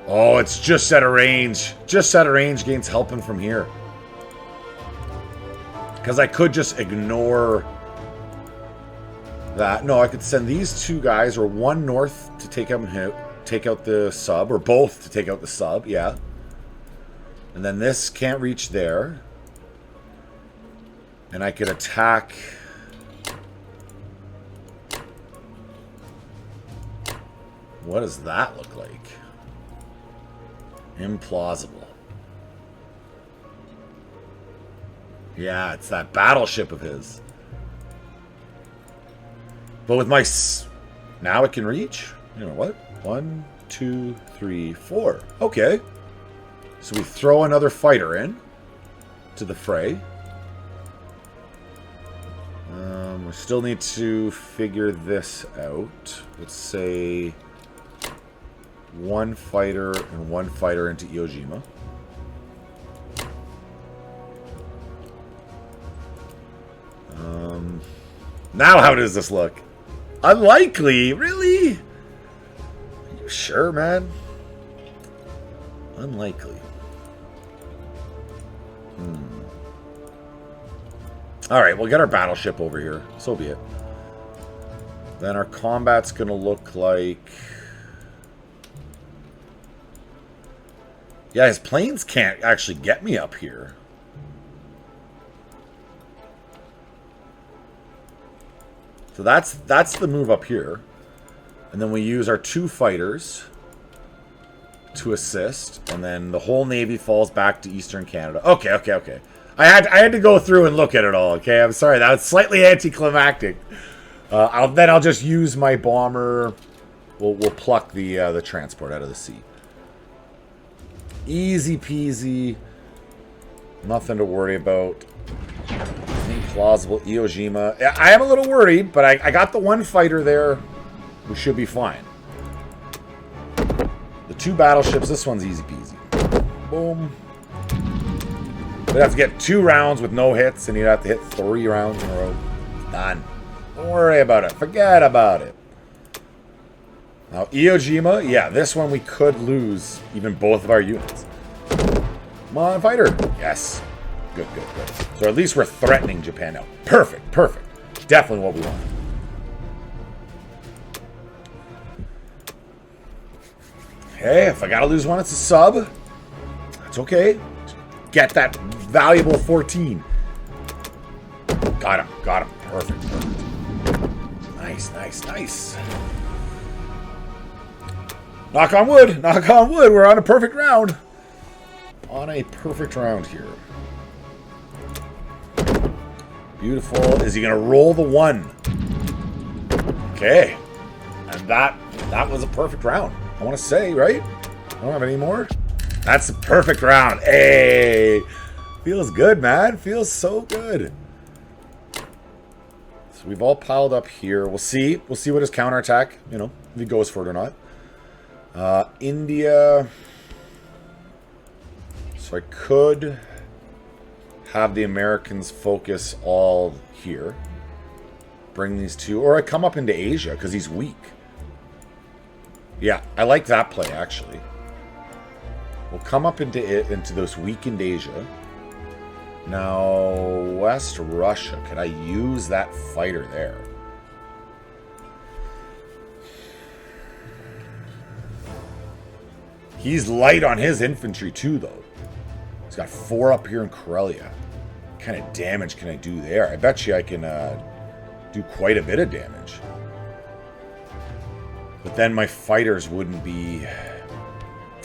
Oh, it's just out of range. Just out of range gains helping from here. Because I could just ignore that. No, I could send these two guys, or one north to take out the sub, or both to take out the sub, yeah. And then this can't reach there. And I could attack... What does that look like? Implausible. Yeah, it's that battleship of his. But with my... Now it can reach? You know what? 1, 2, 3, 4. Okay. So we throw another fighter in to the fray. We still need to figure this out. Let's say one fighter and one fighter into Iwo Jima. Now how does this look? Unlikely? Really? Are you sure, man? Unlikely. Alright, we'll get our battleship over here. So be it. Then our combat's gonna look like... Yeah, his planes can't actually get me up here. So that's the move up here. And then we use our two fighters to assist. And then the whole Navy falls back to Eastern Canada. Okay. I had to go through and look at it all, okay? I'm sorry, that was slightly anticlimactic. I'll just use my bomber. We'll pluck the transport out of the sea. Easy peasy. Nothing to worry about. Plausible. Iwo Jima. I am a little worried, but I got the one fighter there. We should be fine. The two battleships. This one's easy peasy. Boom. We'd have to get 2 rounds with no hits, and you'd have to hit 3 rounds in a row. Done. Don't worry about it. Forget about it. Now, Iwo Jima, yeah, this one we could lose even both of our units. Come on, fighter. Yes. Good. So at least we're threatening Japan now. Perfect. Definitely what we want. Hey, if I gotta lose one, it's a sub. That's okay. Get that valuable 14. Got him. Got him. Perfect. Nice, nice, nice. Knock on wood. Knock on wood. We're on a perfect round. On a perfect round here. Beautiful. Is he going to roll the 1? Okay. And that was a perfect round. I want to say, right? I don't have any more. That's a perfect round. Hey. Feels good, man. Feels so good. So we've all piled up here. We'll see. We'll see what his counterattack, you know, if he goes for it or not. India. So I could have the Americans focus all here. Bring these two. Or I come up into Asia because he's weak. Yeah, I like that play, actually. We'll come up into those weakened Asia. Now, West Russia. Could I use that fighter there? He's light on his infantry, too, though. He's got 4 up here in Karelia. What kind of damage can I do there? I bet you I can do quite a bit of damage. But then my fighters wouldn't be...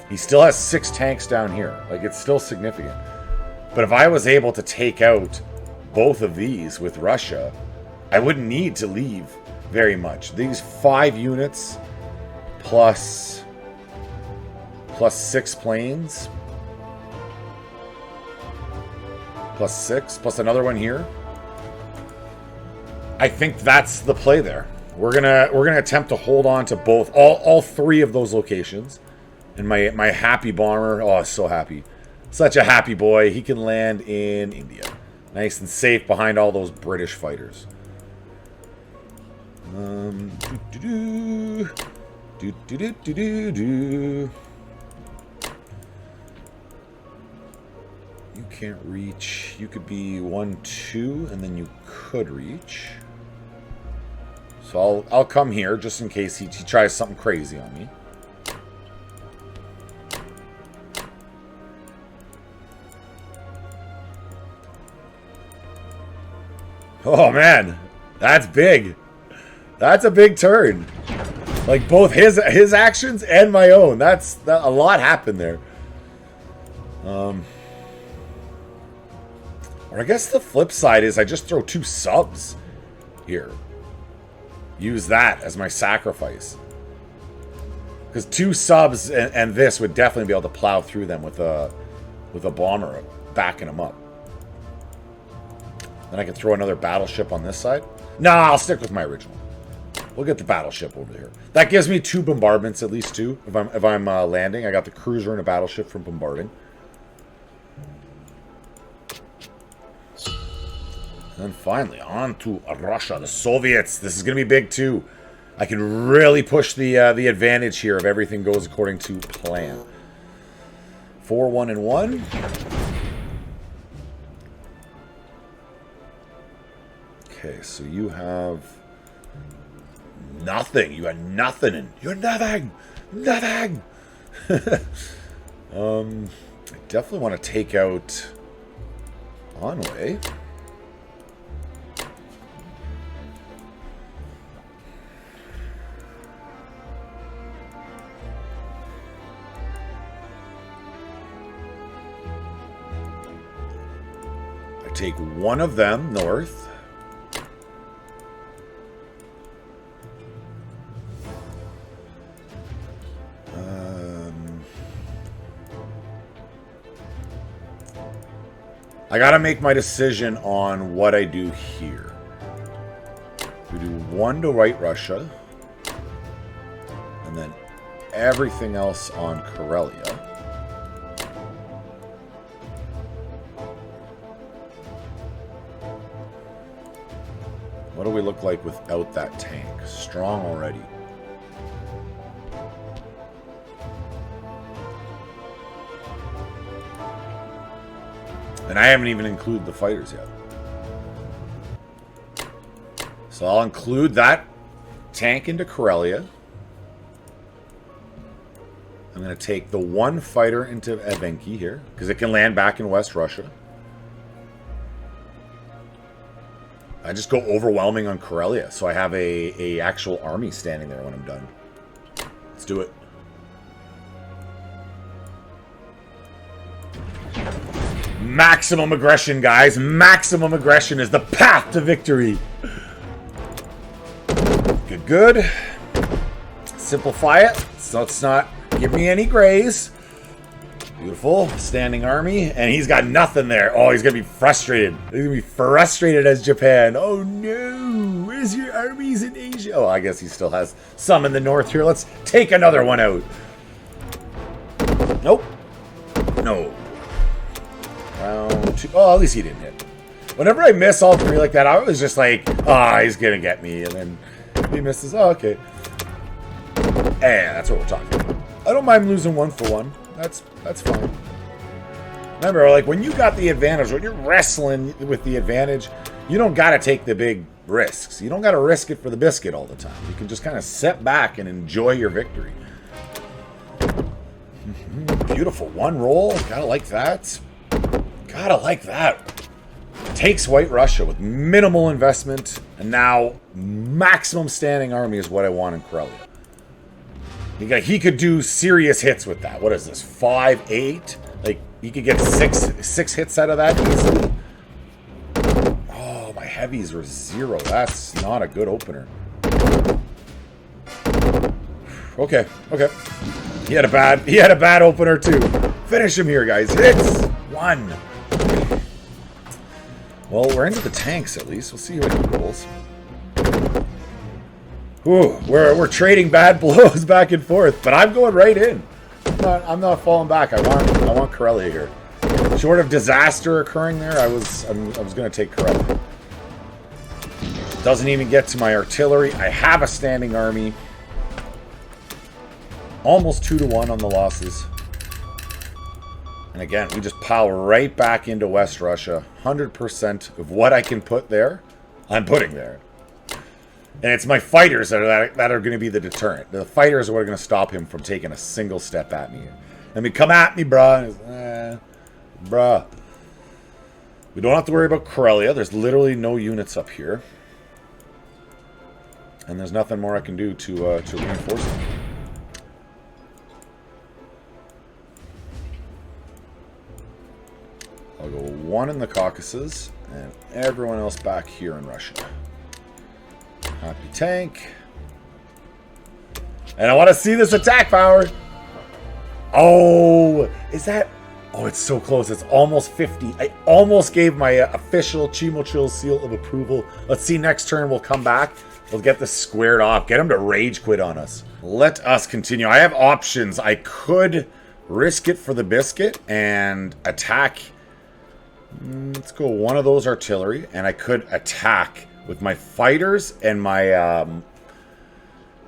He still has 6 tanks down here. Like, it's still significant. But if I was able to take out both of these with Russia, I wouldn't need to leave very much. These 5 units plus 6 planes plus 6 plus another one here. I think that's the play there. We're gonna attempt to hold on to both all 3 of those locations. And my happy bomber, oh, so happy. Such a happy boy. He can land in India. Nice and safe behind all those British fighters. You can't reach. You could be 1, 2, and then you could reach. So I'll come here just in case he tries something crazy on me. Oh man, that's big. That's a big turn. Like both his actions and my own. That a lot happened there. Or I guess the flip side is I just throw 2 subs here. Use that as my sacrifice. Because 2 subs and this would definitely be able to plow through them with a bomber backing them up. Then I can throw another battleship on this side. Nah, I'll stick with my original. We'll get the battleship over here. That gives me 2 bombardments, at least 2. If I'm landing, I got the cruiser and a battleship from bombarding. And then finally, on to Russia, the Soviets. This is going to be big too. I can really push the advantage here if everything goes according to plan. 4, 1, and 1. Okay, so you have nothing. You got nothing, and you're nothing. Nothing. I definitely want to take out Onway. I take one of them north. I gotta make my decision on what I do here. We do 1 to White Russia, and then everything else on Karelia. What do we look like without that tank? Strong already. And I haven't even included the fighters yet. So I'll include that tank into Karelia. I'm going to take the 1 fighter into Evenki here, because it can land back in West Russia. I just go overwhelming on Karelia, so I have a actual army standing there when I'm done. Let's do it. Maximum aggression, guys. Maximum aggression is the path to victory. Good, good. Simplify it so it's not give me any grays. Beautiful. Standing army. And he's got nothing there. Oh, he's going to be frustrated. He's going to be frustrated as Japan. Oh, no. Where's your armies in Asia? Oh, I guess he still has some in the north here. Let's take another one out. Nope. No. Round two. Oh, at least he didn't hit. Whenever I miss all three like that, I was just like, ah, oh, he's going to get me. And then he misses. Oh, okay. And that's what we're talking about. I don't mind losing 1 for 1. That's fine. Remember, like, when you got the advantage, when you're wrestling with the advantage, you don't got to take the big risks. You don't got to risk it for the biscuit all the time. You can just kind of sit back and enjoy your victory. Beautiful. 1 roll. Gotta like that. Gotta like that. Takes White Russia with minimal investment, and now maximum standing army is what I want in Karelia. He could do serious hits with that. What is this? 5, 8? Like, he could get six hits out of that easily. Oh, my heavies were 0. That's not a good opener. Okay, okay. He had a bad opener too. Finish him here, guys. Hits 1. Well, we're into the tanks at least. We'll see what he rolls. Ooh, we're trading bad blows back and forth, but I'm going right in. I'm not falling back. I want Karelia here. Short of disaster occurring there, I was going to take Karelia. Doesn't even get to my artillery. I have a standing army. Almost 2-1 on the losses. And again, we just pile right back into West Russia. 100% of what I can put there, I'm putting there. And it's my fighters that are going to be the deterrent. The fighters are what are going to stop him from taking a single step at me. I mean, come at me, bruh. Bruh. We don't have to worry about Karelia. There's literally no units up here. And there's nothing more I can do to reinforce them. I'll go 1 in the Caucasus and everyone else back here in Russia. Happy tank. And I want to see this attack power. Oh, is that... Oh, it's so close. It's almost 50. I almost gave my official Chimochil seal of approval. Let's see next turn. We'll come back. We'll get this squared off. Get him to rage quit on us. Let us continue. I have options. I could risk it for the biscuit and attack. Let's go 1 of those artillery. And I could attack with my fighters and my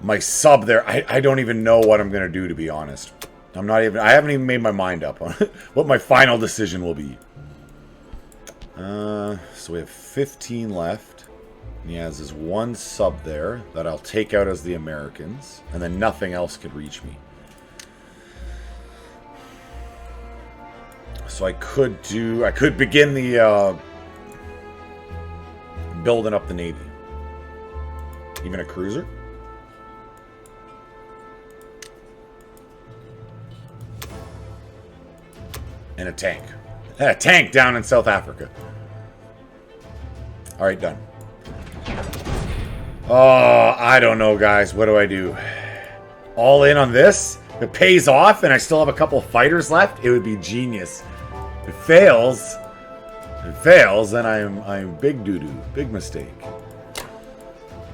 my sub there. I don't even know what I'm going to do, to be honest. I haven't even made my mind up on what my final decision will be. So we have 15 left. And he has his 1 sub there that I'll take out as the Americans. And then nothing else could reach me. So I could begin the building up the Navy. Even a cruiser. And a tank. A tank down in South Africa. Alright, done. Oh, I don't know, guys. What do I do? All in on this? If it pays off and I still have a couple fighters left, it would be genius. If it fails, then I'm big doo-doo. Big mistake.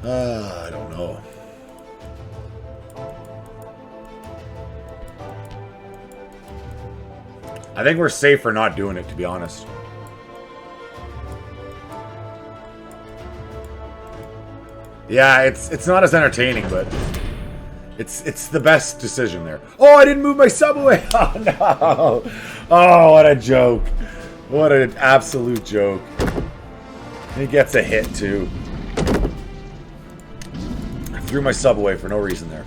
I don't know. I think we're safe for not doing it, to be honest. Yeah, it's not as entertaining, but it's the best decision there. Oh, I didn't move my sub away. Oh no. Oh, what a joke. What an absolute joke. He gets a hit too. I threw my sub away for no reason there.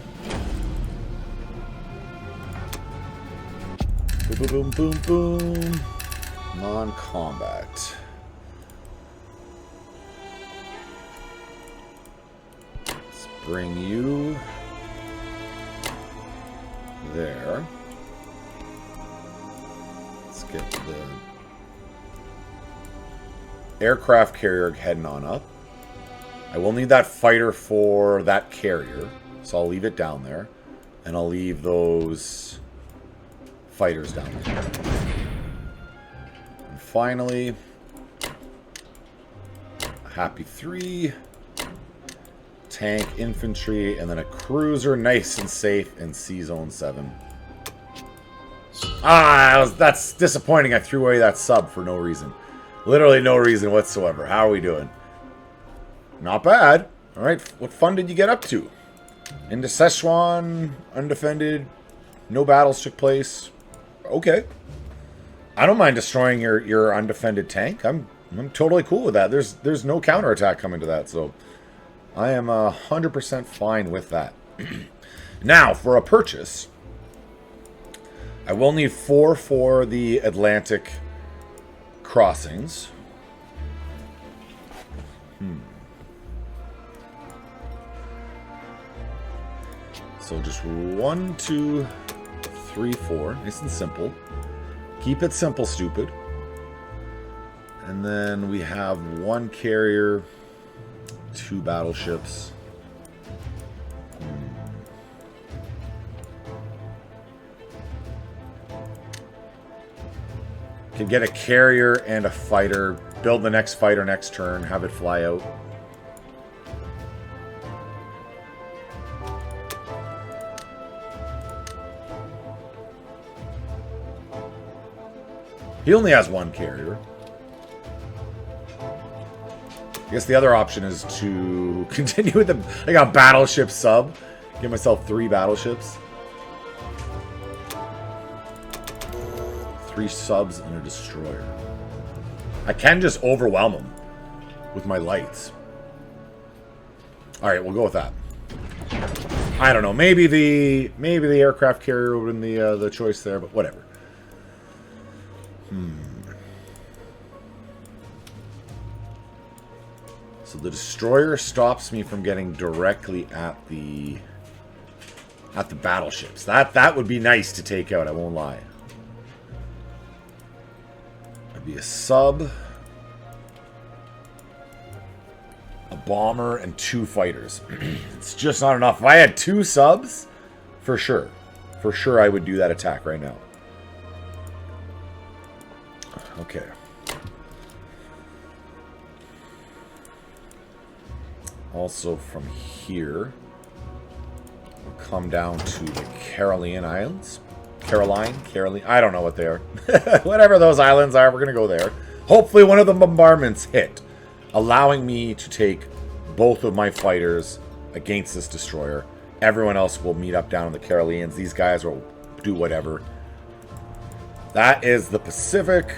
Boom, boom, boom, boom. Non-combat. bring you there. Let's get the aircraft carrier heading on up. I will need that fighter for that carrier, so I'll leave it down there. And I'll leave those fighters down there. And finally, Happy 3, tank, infantry, and then a cruiser nice and safe in C-Zone 7. That's disappointing. I threw away that sub for no reason. Literally no reason whatsoever. How are we doing? Not bad. All right, what fun did you get up to? Into Szechuan, undefended, no battles took place. Okay. I don't mind destroying your undefended tank. I'm totally cool with that. There's no counterattack coming to that, so I am 100% fine with that. Now, for a purchase, I will need 4 for the Atlantic crossings. So just 1, 2, 3, 4. Nice and simple. Keep it simple, stupid. And then we have 1 carrier, 2 battleships. Can get a carrier and a fighter. Build the next fighter next turn. Have it fly out. He only has 1 carrier. I guess the other option is to continue with the... I got battleship sub. Give myself 3 battleships. 3 subs and a destroyer. I can just overwhelm them with my lights. Alright, we'll go with that. I don't know. Maybe the aircraft carrier would have been the choice there, but whatever. So the destroyer stops me from getting directly at the battleships. That would be nice to take out, I won't lie. That'd be a sub, a bomber, and 2 fighters. It's just not enough. If I had 2 subs, for sure I would do that attack right now. Okay. Also from here, we'll come down to the Caroline Islands. Caroline? I don't know what they are. Whatever those islands are, we're going to go there. Hopefully one of the bombardments hit, allowing me to take both of my fighters against this destroyer. Everyone else will meet up down in the Carolines. These guys will do whatever. That is the Pacific.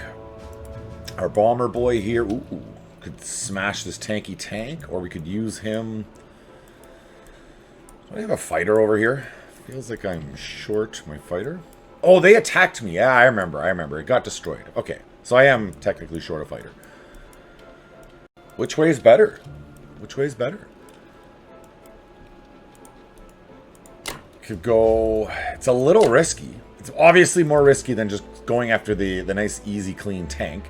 Our bomber boy here. Ooh. Could smash this tanky tank, or we could use him. Do I have a fighter over here? Feels like I'm short my fighter. Oh, they attacked me. Yeah, I remember. It got destroyed. Okay, so I am technically short a fighter. Which way is better? Could go... It's a little risky. It's obviously more risky than just going after the nice, easy, clean tank.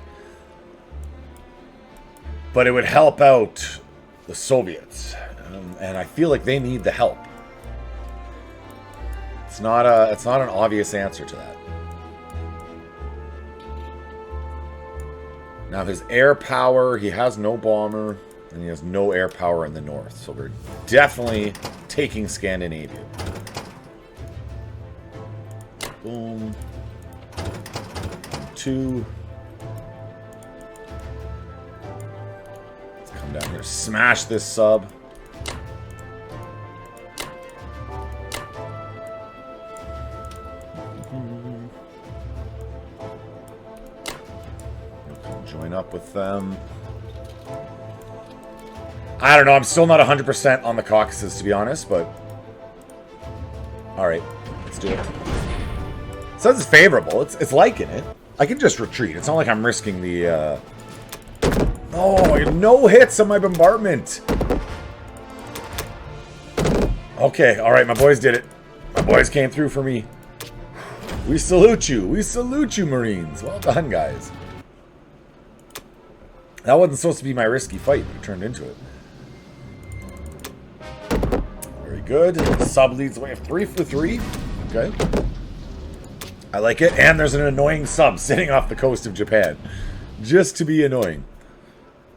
But it would help out the Soviets, and I feel like they need the help. It's not an obvious answer to that. Now his air power, he has no bomber, and he has no air power in the north, so we're definitely taking Scandinavia. Boom. 2. Down here, smash this sub. Come join up with them. I don't know. I'm still not 100% on the Caucasus, to be honest, but all right, let's do it. Says it's favorable. It's liking it. I can just retreat. It's not like I'm risking the. Oh, no hits on my bombardment. Okay, alright, my boys did it. My boys came through for me. We salute you. We salute you, Marines. Well done, guys. That wasn't supposed to be my risky fight, but it turned into it. Very good. Sub leads the way of 3 for 3. Okay. I like it. And there's an annoying sub sitting off the coast of Japan. Just to be annoying.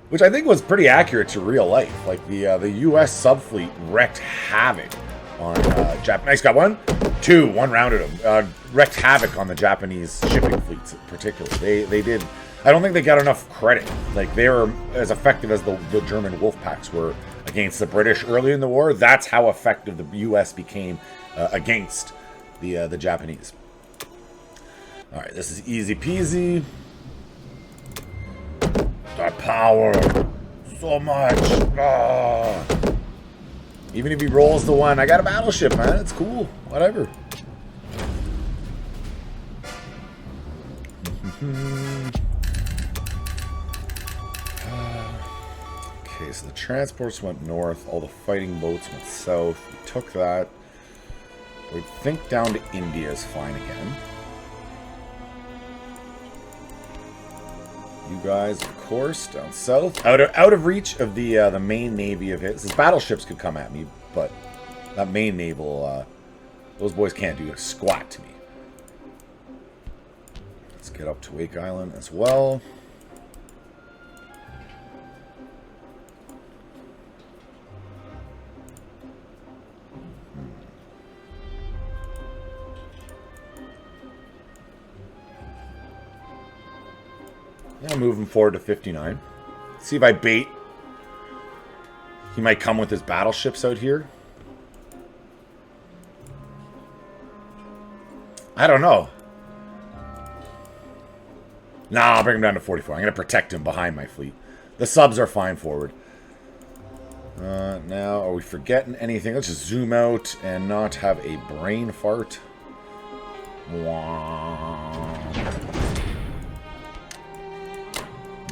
Which I think was pretty accurate to real life. Like, the U.S. subfleet wrecked havoc on Japan. Nice, got 1. 2, 1 rounded him. Wrecked havoc on the Japanese shipping fleets, particularly. They did. I don't think they got enough credit. Like, they were as effective as the German wolf packs were against the British early in the war. That's how effective the U.S. became against the Japanese. All right, this is easy peasy. That power, so much. Ah. Even if he rolls the 1, I got a battleship, man. It's cool. Whatever. Okay, so the transports went north. All the fighting boats went south. We took that. We think down to India is fine again. You guys, of course, down south, out of reach of the main navy of his. His battleships could come at me, but that main naval, those boys can't do a squat to me. Let's get up to Wake Island as well. Yeah, moving forward to 59. See if I bait. He might come with his battleships out here. I don't know. Nah, I'll bring him down to 44. I'm going to protect him behind my fleet. The subs are fine forward. Now, are we forgetting anything? Let's just zoom out and not have a brain fart.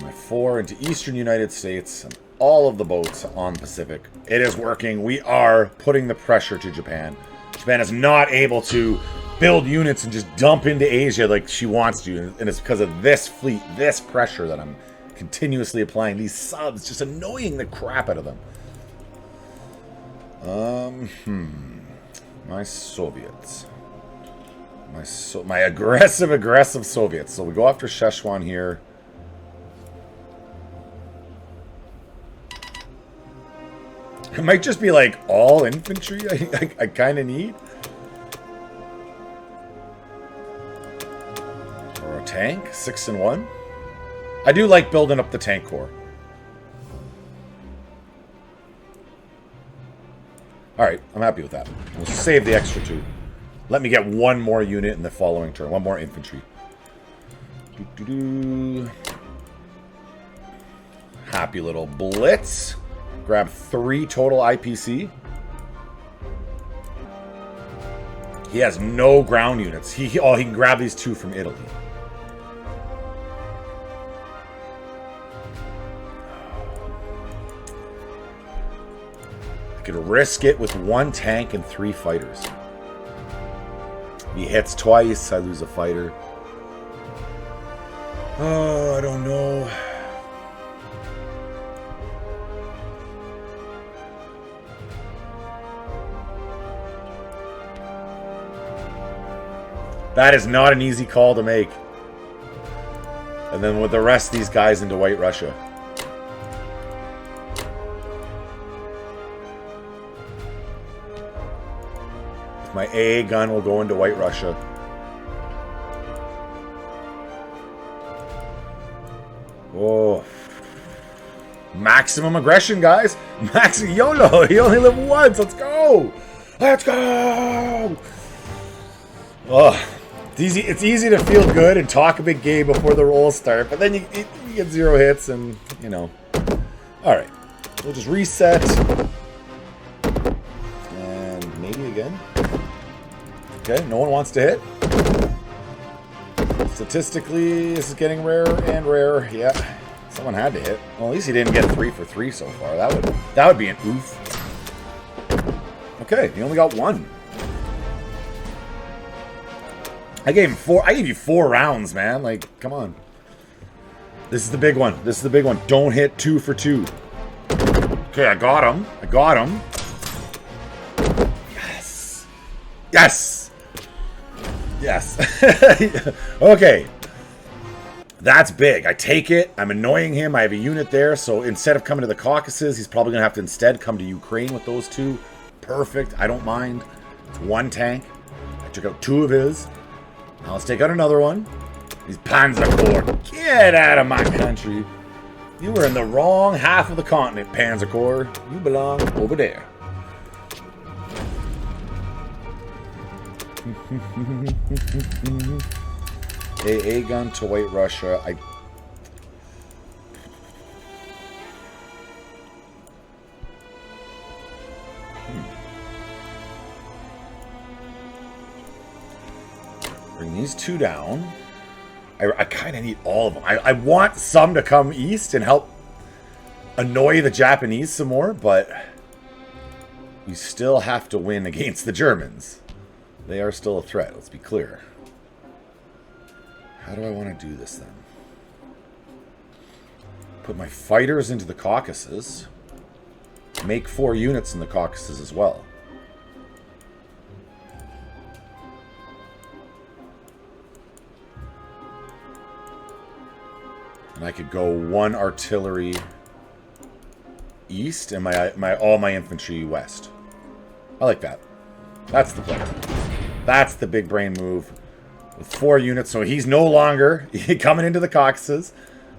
My 4 into eastern United States and all of the boats on the Pacific. It is working. We are putting the pressure to Japan. Japan is not able to build units and just dump into Asia like she wants to. And it's because of this fleet, this pressure that I'm continuously applying. These subs just annoying the crap out of them. My Soviets. My aggressive Soviets. So we go after Szechuan here. It might just be like all infantry I kind of need. Or a tank, 6 and 1. I do like building up the tank corps. Alright, I'm happy with that. We'll save the extra 2. Let me get 1 more unit in the following turn. 1 more infantry. Happy little blitz. Grab 3 total IPC. He has no ground units. He can grab these 2 from Italy. I could risk it with 1 tank and 3 fighters. He hits twice, I lose a fighter. Oh, I don't know. That is not an easy call to make. And then with the rest of these guys into White Russia. My AA gun will go into White Russia. Oh. Maximum aggression, guys. YOLO. You only live once. Let's go. Let's go. Oh. It's easy to feel good and talk a big game before the rolls start, but then you get 0 hits and, you know. Alright. We'll just reset. And maybe again. Okay, no one wants to hit. Statistically, this is getting rarer and rarer. Yeah, someone had to hit. Well, at least he didn't get 3 for 3 so far. That would be an oof. Okay, he only got one. I gave him 4. I gave you 4 rounds, man. Like, come on. This is the big one. This is the big one. Don't hit 2 for 2. Okay, I got him. I got him. Yes. Yes. Yes. Okay. That's big. I take it. I'm annoying him. I have a unit there. So instead of coming to the Caucasus, he's probably going to have to instead come to Ukraine with those 2. Perfect. I don't mind. It's 1 tank. I took out 2 of his. Now let's take out another one. These Panzer Corps. Get out of my country. You were in the wrong half of the continent, Panzer Corps. You belong over there. AA gun to White Russia. Bring these 2 down. I kind of need all of them. I want some to come east and help annoy the Japanese some more, but you still have to win against the Germans. They are still a threat, let's be clear. How do I want to do this then? Put my fighters into the Caucasus. Make 4 units in the Caucasus as well. And I could go 1 artillery east and all my infantry west. I like that. That's the play. That's the big brain move. With 4 units, so he's no longer coming into the Caucasus.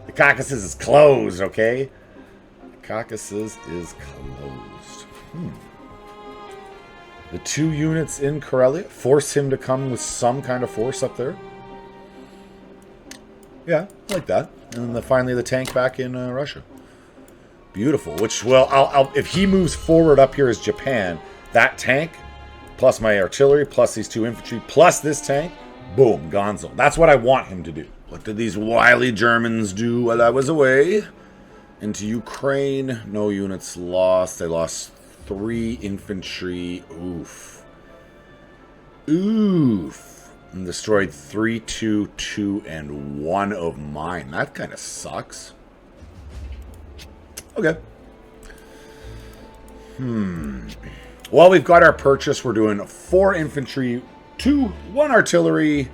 The Caucasus is closed, okay? The Caucasus is closed. The 2 units in Karelia force him to come with some kind of force up there. Yeah, I like that. And then finally the tank back in Russia. Beautiful. Which, well, I'll if he moves forward up here as Japan, that tank, plus my artillery, plus these 2 infantry, plus this tank, boom, gonzo. That's what I want him to do. What did these wily Germans do while I was away? Into Ukraine, no units lost. They lost 3 infantry. Oof. Oof. And destroyed 3, 2, 2, and 1 of mine. That kind of sucks. Okay. Well, we've got our purchase. We're doing 4 infantry, 1 artillery,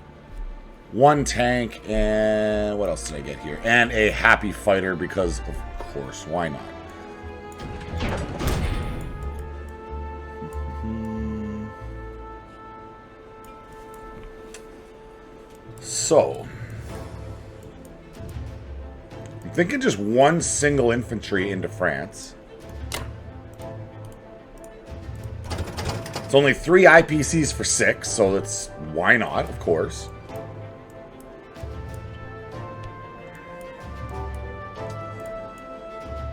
1 tank, and what else did I get here? And a happy fighter because, of course, why not? So, I'm thinking just 1 single infantry into France. It's only 3 IPCs for 6, so that's why not, of course.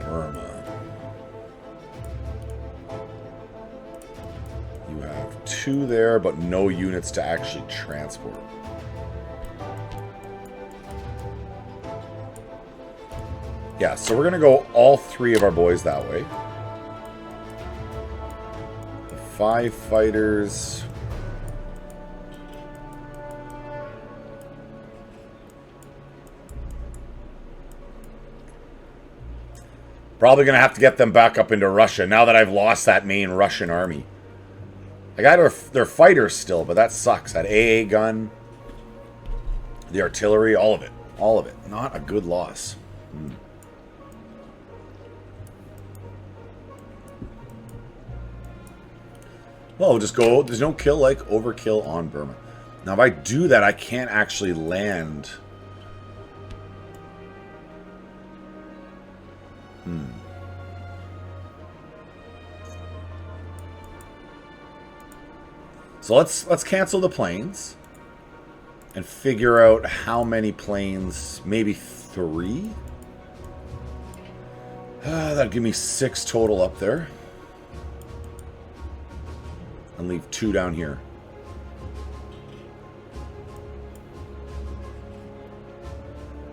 Burma. You have 2 there, but no units to actually transport. Yeah, so we're going to go all 3 of our boys that way. The 5 fighters. Probably going to have to get them back up into Russia now that I've lost that main Russian army. I got their fighters still, but that sucks. That AA gun, the artillery, all of it. All of it. Not a good loss. Well, we'll just go. There's no kill like overkill on Burma. Now, if I do that, I can't actually land. So let's cancel the planes and figure out how many planes. Maybe 3. That'll give me 6 total up there. And leave 2 down here.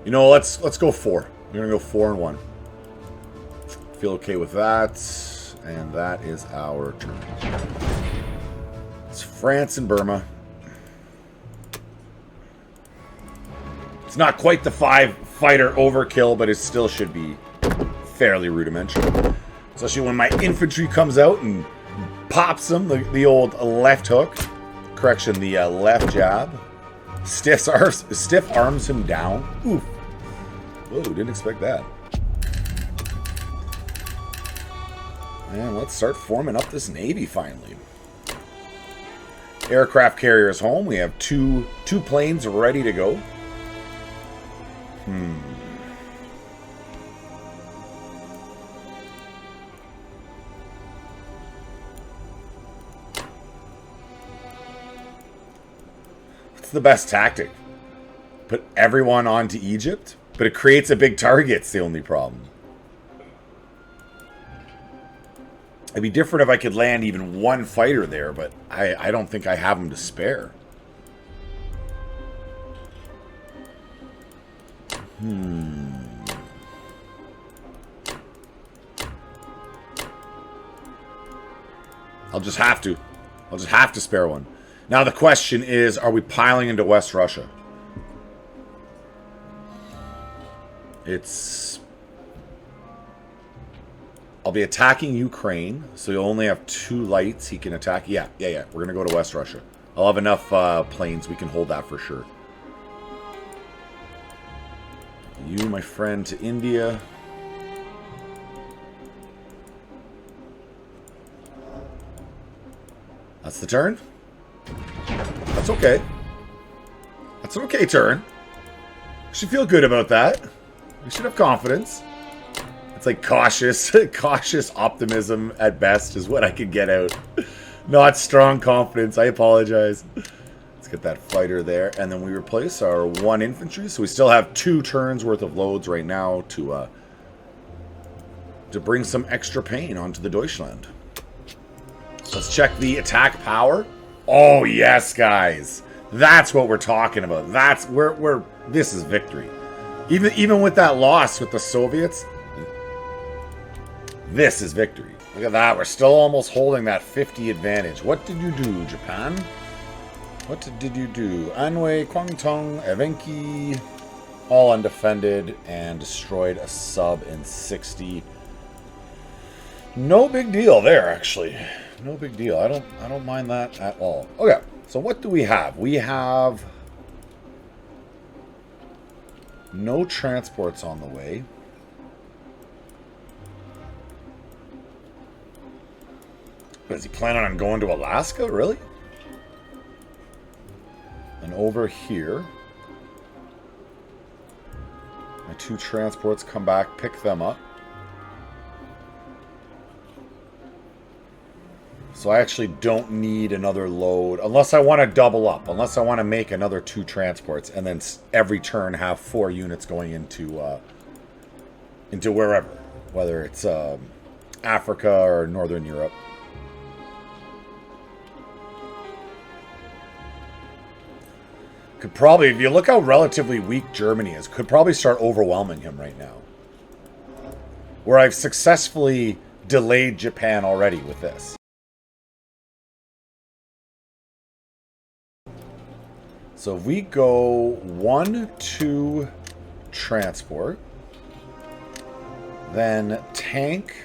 You know, let's go 4. We're gonna go 4 and 1. Feel okay with that, and that is our turn. It's France and Burma. It's not quite the 5-fighter overkill, but it still should be fairly rudimentary. Especially when my infantry comes out and pops them, the old left hook. Correction, the left jab. Stiff arms him down. Oof. Whoa, didn't expect that. And let's start forming up this Navy finally. Aircraft carriers home. We have two planes ready to go. What's the best tactic? Put everyone onto Egypt? But it creates a big target, it's the only problem. It'd be different if I could land even one fighter there, but I don't think I have them to spare. I'll just have to spare one. Now the question is, are we piling into West Russia? I'll be attacking Ukraine, so you'll only have 2 lights he can attack. Yeah. We're going to go to West Russia. I'll have enough planes. We can hold that for sure. You, my friend, to India. That's the turn. That's okay. That's an okay turn. You should feel good about that. You should have confidence. It's like cautious optimism at best is what I could get out. Not strong confidence. I apologize. Let's get that fighter there. And then we replace our 1 infantry. So we still have 2 turns worth of loads right now to bring some extra pain onto the Deutschland. Let's check the attack power. Oh, yes, guys. That's what we're talking about. That's where this is victory. Even with that loss with the Soviets, this is victory. Look at that. We're still almost holding that 50 advantage. What did you do, Japan? What did you do? Anhui, Kwangtung, Evenki, all undefended, and destroyed a sub in 60. No big deal there, actually. No big deal. I don't mind that at all. Okay, so what do we have? We have no transports on the way. But is he planning on going to Alaska? Really? And over here, my 2 transports come back, pick them up. So I actually don't need another load, unless I want to double up, unless I want to make another 2 transports, and then every turn have 4 units going into wherever, whether it's Africa or Northern Europe. Could probably, if you look how relatively weak Germany is, could probably start overwhelming him right now. Where I've successfully delayed Japan already with this. So if we go 1, 2 transport, then tank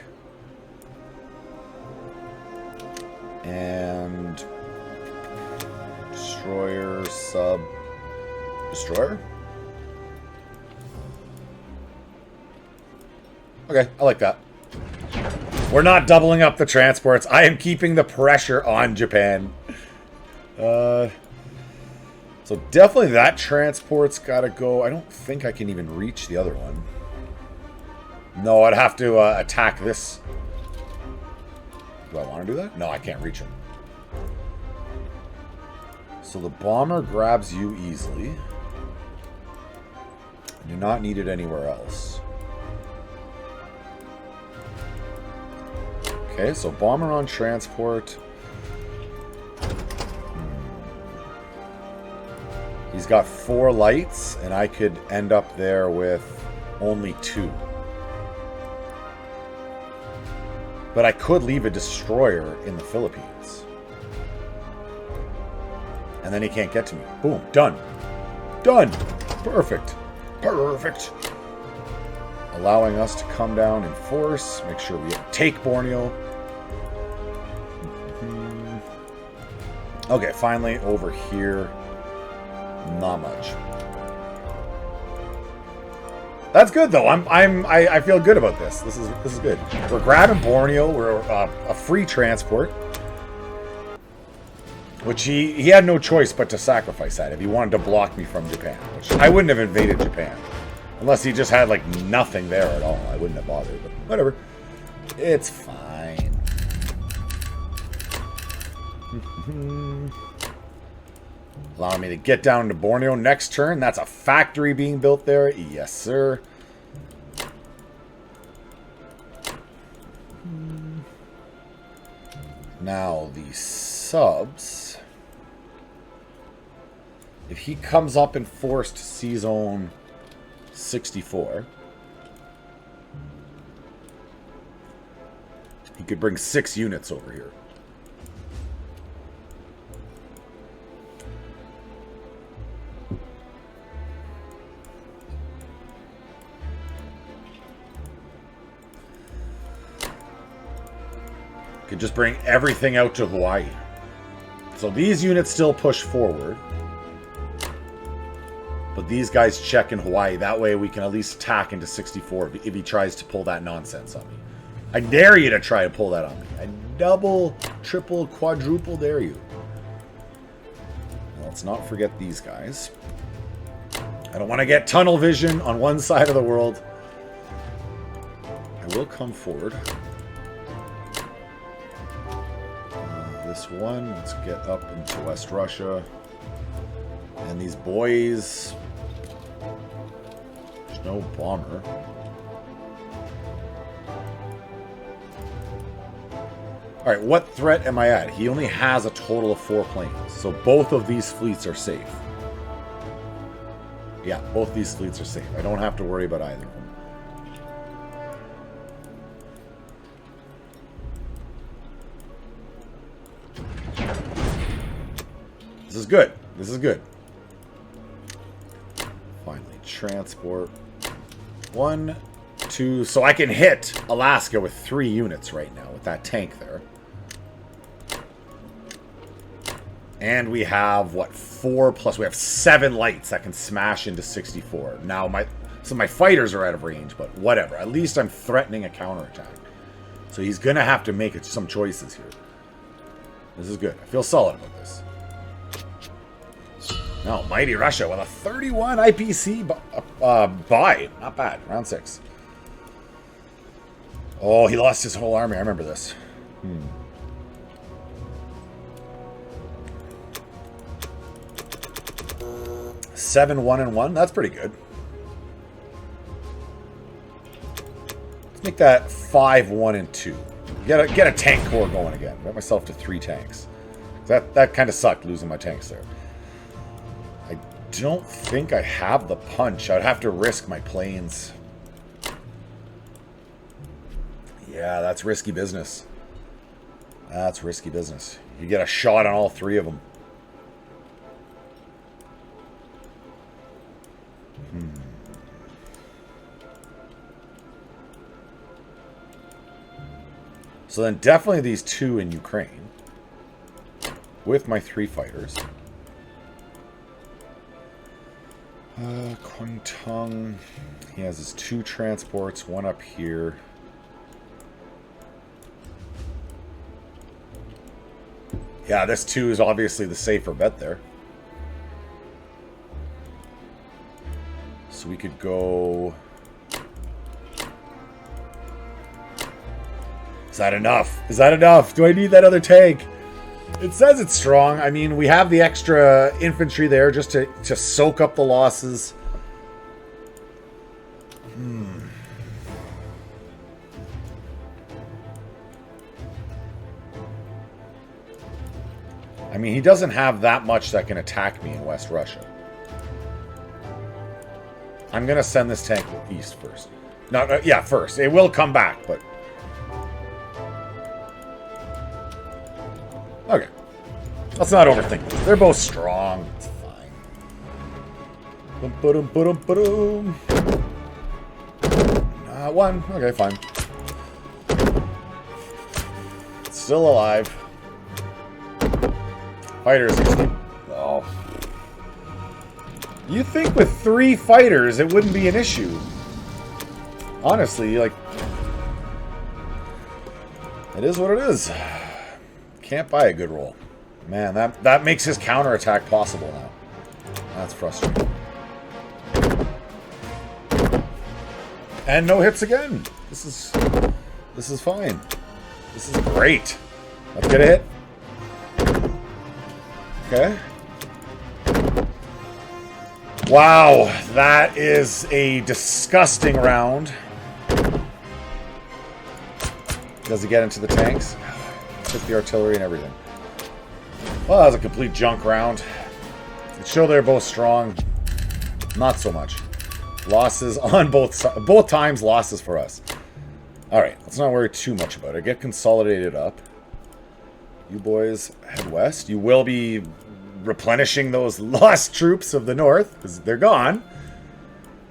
and destroyer, sub, destroyer. Okay, I like that. We're not doubling up the transports. I am keeping the pressure on Japan. So definitely that transport's got to go. I don't think I can even reach the other one. No, I'd have to attack this. Do I want to do that? No, I can't reach him. So the bomber grabs you easily. I do not need it anywhere else. Okay, so bomber on transport. He's got 4 lights, and I could end up there with only 2. But I could leave a destroyer in the Philippines. And then he can't get to me. Boom. Done. Done. Perfect. Perfect. Allowing us to come down in force. Make sure we take Borneo. Okay, finally over here. Not much. That's good though. I feel good about this. This is good. We're grabbing Borneo. We're a free transport, which he had no choice but to sacrifice that if he wanted to block me from Japan. Which I wouldn't have invaded Japan unless he just had like nothing there at all. I wouldn't have bothered. But whatever. It's fine. Allowing me to get down to Borneo next turn. That's a factory being built there. Yes, sir. Now, the subs. If he comes up and forced C-Zone 64, he could bring 6 units over here. Could just bring everything out to Hawaii. So these units still push forward. But these guys check in Hawaii. That way we can at least tack into 64 if he tries to pull that nonsense on me. I dare you to try to pull that on me. I double, triple, quadruple dare you. Let's not forget these guys. I don't want to get tunnel vision on one side of the world. I will come forward. This one, let's get up into West Russia. And these boys, there's no bomber. Alright, what threat am I at? He only has a total of 4 planes. So both of these fleets are safe. Yeah, both these fleets are safe. I don't have to worry about either of them. This is good. This is good. Finally, transport. 1, 2. So I can hit Alaska with 3 units right now with that tank there. And we have, what, 4 plus... We have 7 lights that can smash into 64. Now, my fighters are out of range, but whatever. At least I'm threatening a counterattack. So he's going to have to make some choices here. This is good. I feel solid about this. No, Mighty Russia with a 31 IPC buy. Not bad. Round 6. Oh, he lost his whole army. I remember this. 7-1-1. That's pretty good. Let's make that 5-1-2. Get a tank corps going again. Got myself to 3 tanks. That kind of sucked losing my tanks there. I don't think I have the punch. I'd have to risk my planes. Yeah, that's risky business. That's risky business. You get a shot on all 3 of them. So then definitely these 2 in Ukraine. With my 3 fighters. Kwangtung. He has his 2 transports. 1 up here. Yeah, this 2 is obviously the safer bet there. So we could go... Is that enough? Is that enough? Do I need that other tank? It says it's strong. I mean, we have the extra infantry there just to soak up the losses. I mean, he doesn't have that much that can attack me in West Russia. I'm going to send this tank east first. No, yeah, first. It will come back, but... Okay. Let's not overthink this. They're both strong. It's fine. One. Okay, fine. Still alive. Fighters. Oh. You think with 3 fighters it wouldn't be an issue? Honestly, like, it is what it is. Can't buy a good roll. Man, that makes his counterattack possible now. That's frustrating. And no hits again. This is fine. This is great. Let's get a hit. Okay. Wow, that is a disgusting round. Does he get into the tanks? Took the artillery and everything. Well, that was a complete junk round. It showed they're both strong. Not so much. Losses on both times, losses for us. Alright, let's not worry too much about it. Get consolidated up. You boys head west. You will be replenishing those lost troops of the north, because they're gone.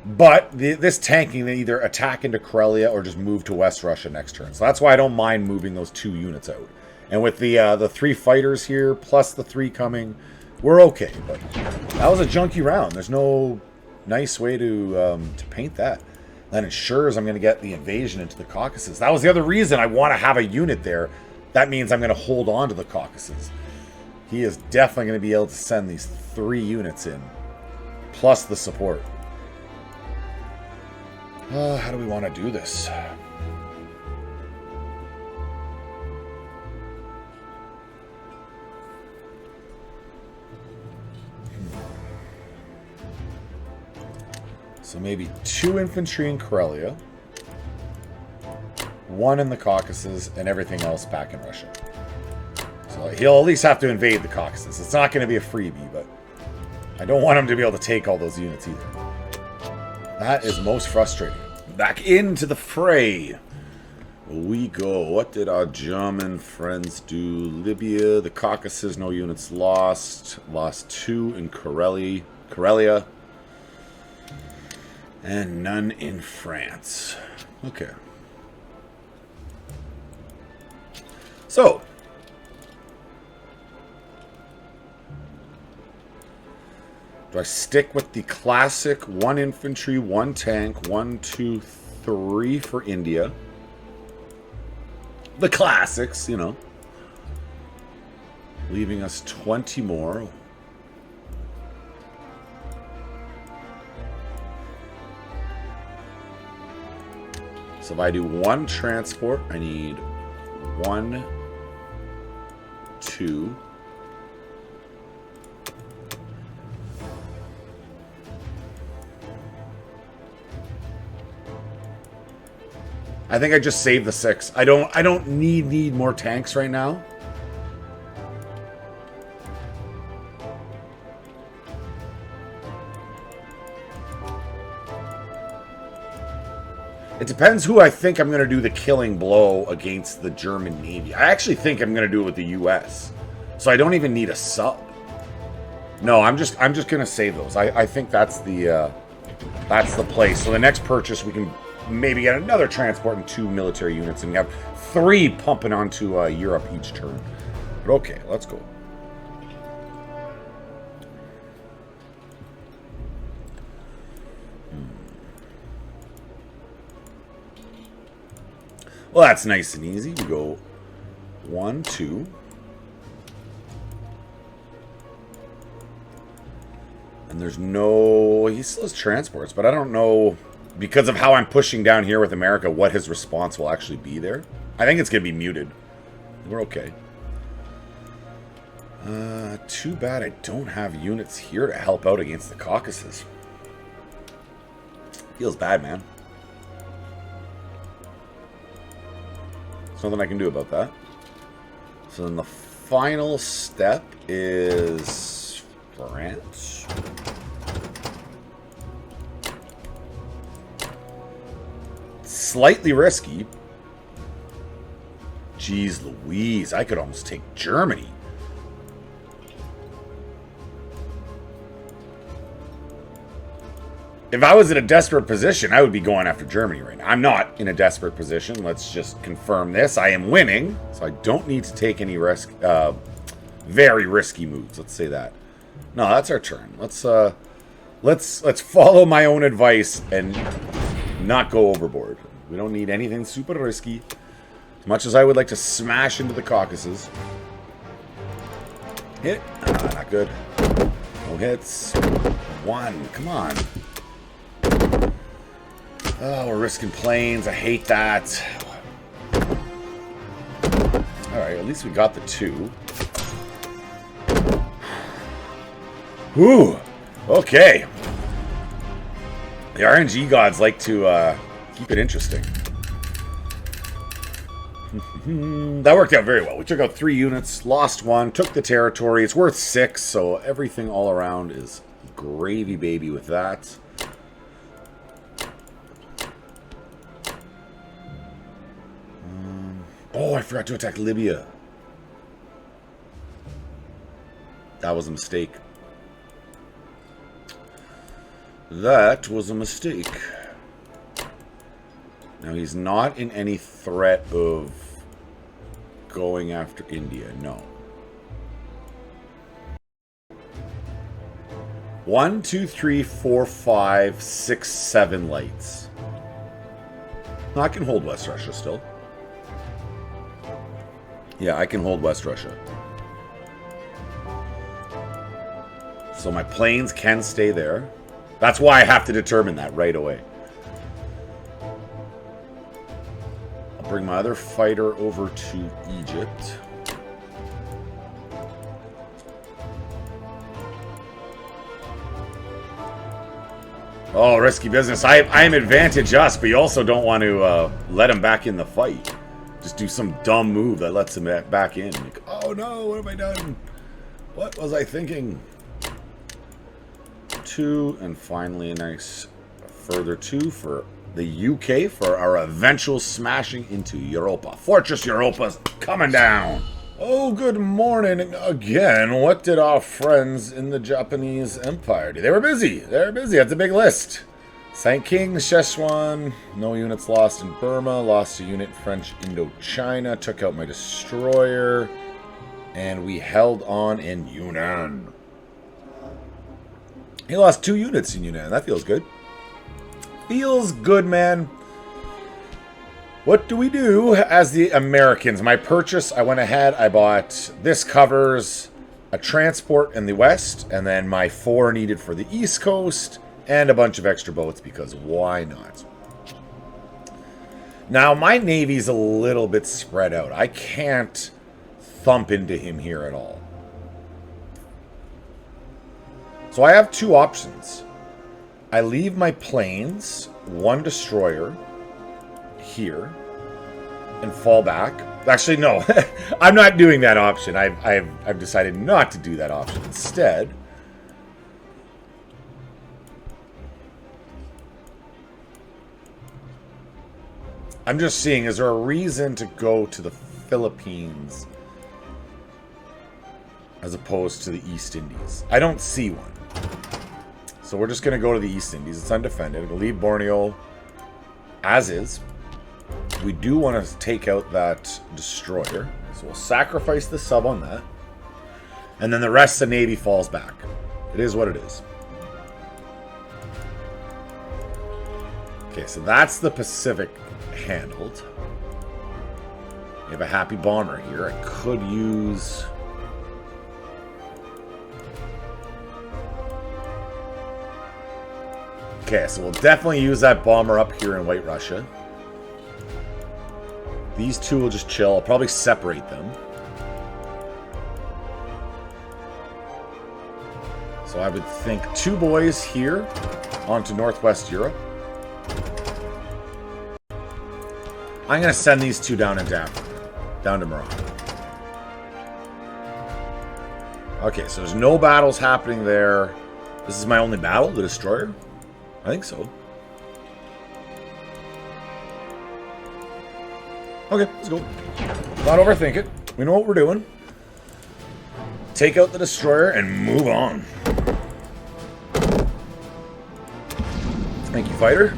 But this tanking, they either attack into Karelia or just move to West Russia next turn. So that's why I don't mind moving those 2 units out. And with the 3 fighters here, plus the 3 coming, we're okay. But that was a junky round. There's no nice way to paint that. That ensures I'm going to get the invasion into the Caucasus. That was the other reason I want to have a unit there. That means I'm going to hold on to the Caucasus. He is definitely going to be able to send these 3 units in, plus the support. How do we want to do this? So maybe 2 infantry in Karelia, 1 in the Caucasus, and everything else back in Russia. So he'll at least have to invade the Caucasus. It's not going to be a freebie, but I don't want him to be able to take all those units either. That is most frustrating. Back into the fray we go. What did our German friends do? Libya, the Caucasus, no units lost. Lost 2 in Karelia. And none in France. Okay. So. Do I stick with the classic 1 infantry, 1 tank, 1, 2, 3 for India? The classics, you know. Leaving us 20 more. So if I do 1 transport, I need 1, 2. I think I just saved the 6. I don't need more tanks right now. It depends who I think I'm going to do the killing blow against the German Navy. I actually think I'm going to do it with the US. So I don't even need a sub. No, I'm just going to save those. I think that's the play. So the next purchase we can maybe get another transport and 2 military units, and we have 3 pumping onto Europe each turn. But okay, let's go. Well, that's nice and easy. We go 1, 2. And there's no... He still has transports, but I don't know... Because of how I'm pushing down here with America, what his response will actually be there. I think it's going to be muted. We're okay. Too bad I don't have units here to help out against the Caucasus. Feels bad, man. There's nothing I can do about that. So then the final step is France. Slightly risky. Jeez Louise, I could almost take Germany. If I was in a desperate position, I would be going after Germany right now. I'm not in a desperate position. Let's just confirm this. I am winning, so I don't need to take any risk. Very risky moves. Let's say that. No, that's our turn. Let's follow my own advice and not go overboard. We don't need anything super risky. As much as I would like to smash into the Caucasus. Hit. Not good. No hits. One. Come on. Oh, we're risking planes. I hate that. Alright, at least we got the 2. Whew. Okay. The RNG gods like to keep it interesting. That worked out very well. We took out 3 units, lost 1, took the territory. It's worth 6, so everything all around is gravy baby with that. Oh, I forgot to attack Libya. That was a mistake. That was a mistake. Now, he's not in any threat of going after India. No. 1, 2, 3, 4, 5, 6, 7 lights. I can hold West Russia still. Yeah, I can hold West Russia. So my planes can stay there. That's why I have to determine that right away. I'll bring my other fighter over to Egypt. Oh, risky business. I am advantage us, but you also don't want to let him back in the fight. Just do some dumb move that lets him back in. Like, oh no, what have I done? What was I thinking? 2, and finally a nice further 2 for the UK for our eventual smashing into Europa. Fortress Europa's coming down. Oh, good morning again. What did our friends in the Japanese Empire do? They were busy. They were busy. That's a big list. Sanking, Szechuan, no units lost in Burma, lost a unit in French Indochina, took out my destroyer, and we held on in Yunnan. He lost 2 units in Yunnan. That feels good. Feels good, man. What do we do as the Americans? My purchase, I went ahead, I bought, this covers a transport in the west, and then my 4 needed for the east coast, and a bunch of extra boats, because why not? Now, my navy's a little bit spread out. I can't thump into him here at all. So I have 2 options. I leave my planes, 1 destroyer, here, and fall back. Actually, no. I'm not doing that option. I've decided not to do that option. Instead, I'm just seeing, is there a reason to go to the Philippines as opposed to the East Indies? I don't see one. So we're just going to go to the East Indies. It's undefended. We'll leave Borneo as is. We do want to take out that destroyer. So we'll sacrifice the sub on that. And then the rest of the Navy falls back. It is what it is. Okay, so that's the Pacific handled. We have a happy bomber here. I could use... Okay, so we'll definitely use that bomber up here in White Russia. These 2 will just chill. I'll probably separate them. So I would think 2 boys here onto Northwest Europe. I'm going to send these 2 down into Africa. Down to Morocco. Okay, so there's no battles happening there. This is my only battle, the destroyer? I think so. Okay, let's go. Not overthink it. We know what we're doing. Take out the destroyer and move on. Thank you, fighter.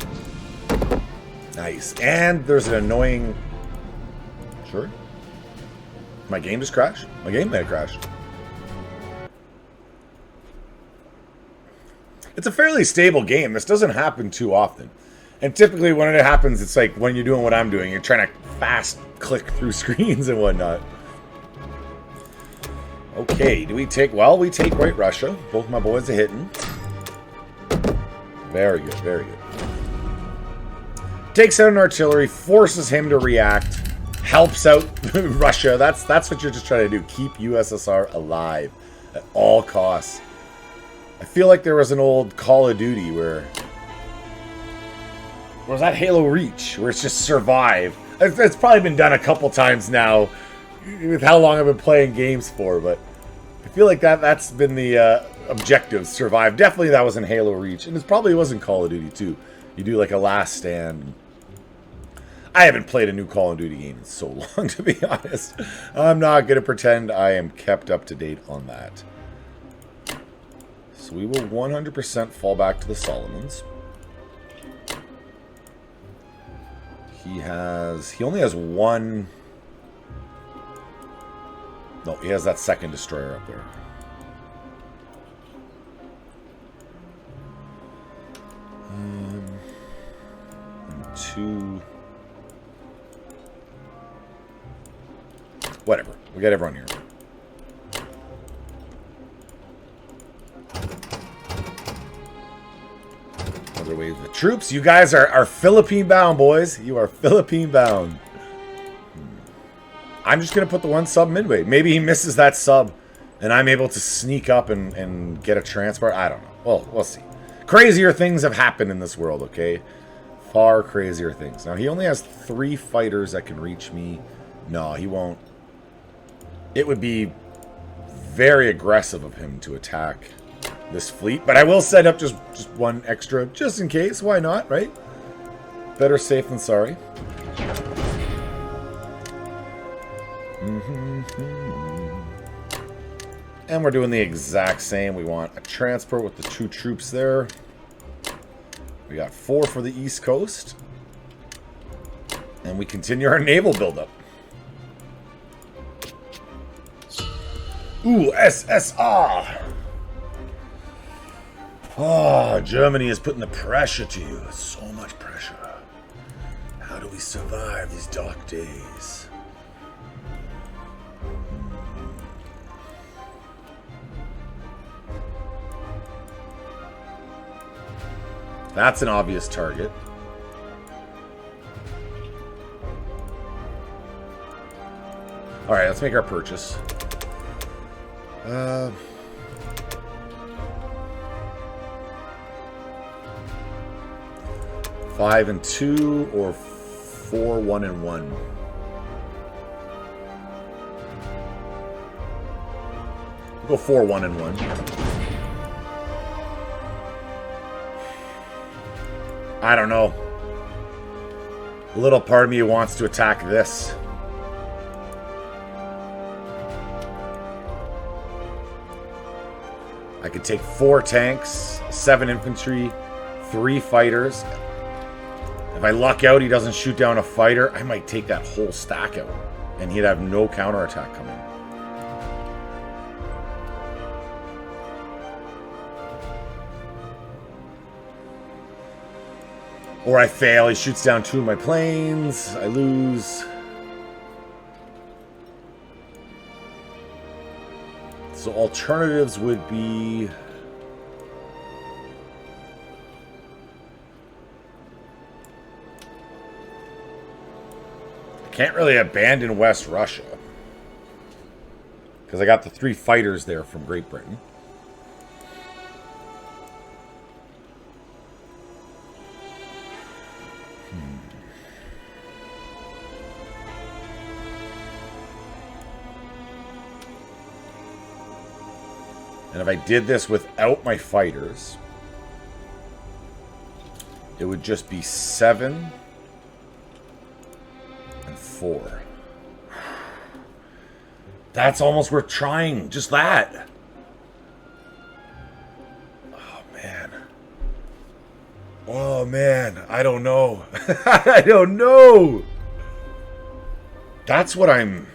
Nice. And there's an annoying... Sure. My game just crashed? My game may have crashed. It's a fairly stable game. This doesn't happen too often. And typically when it happens, it's like when you're doing what I'm doing. You're trying to fast click through screens and whatnot. Okay, do we take... Well, we take White Russia. Both my boys are hitting. Very good, very good. Takes out an artillery, forces him to react, helps out Russia. That's what you're just trying to do. Keep USSR alive at all costs. I feel like there was an old Call of Duty where... Or was that Halo Reach? Where it's just survive. It's probably been done a couple times now with how long I've been playing games for, but I feel like that's been the objective, survive. Definitely that was in Halo Reach, and it probably was in Call of Duty too. You do like a last stand. I haven't played a new Call of Duty game in so long, to be honest. I'm not going to pretend I am kept up to date on that. So we will 100% fall back to the Solomons. He only has one... No, he has that second destroyer up there. And two... Whatever. We got everyone here. Another wave of troops. You guys are Philippine bound, boys. You are Philippine bound. I'm just going to put the one sub midway. Maybe he misses that sub, and I'm able to sneak up and get a transport. I don't know. Well, we'll see. Crazier things have happened in this world, okay? Far crazier things. Now, he only has 3 fighters that can reach me. No, he won't. It would be very aggressive of him to attack this fleet, but I will set up just one extra, just in case. Why not, right? Better safe than sorry. And we're doing the exact same. We want a transport with the 2 troops there. We got 4 for the East Coast. And we continue our naval buildup. Ooh, SSR! Oh, Germany is putting the pressure to you. So much pressure. How do we survive these dark days? That's an obvious target. Alright, let's make our purchase. 5 and 2 or 4, 1 and 1. We'll go 4, 1 and 1. I don't know. A little part of me wants to attack this. I could take 4 tanks, 7 infantry, 3 fighters. If I luck out, he doesn't shoot down a fighter, I might take that whole stack out. And he'd have no counterattack coming. Or I fail, he shoots down 2 of my planes, I lose. So alternatives would be... I can't really abandon West Russia. Because I got the 3 fighters there from Great Britain. And if I did this without my fighters, it would just be 7 and 4. That's almost worth trying. Just that. Oh, man. Oh, man. I don't know. I don't know. That's what I'm...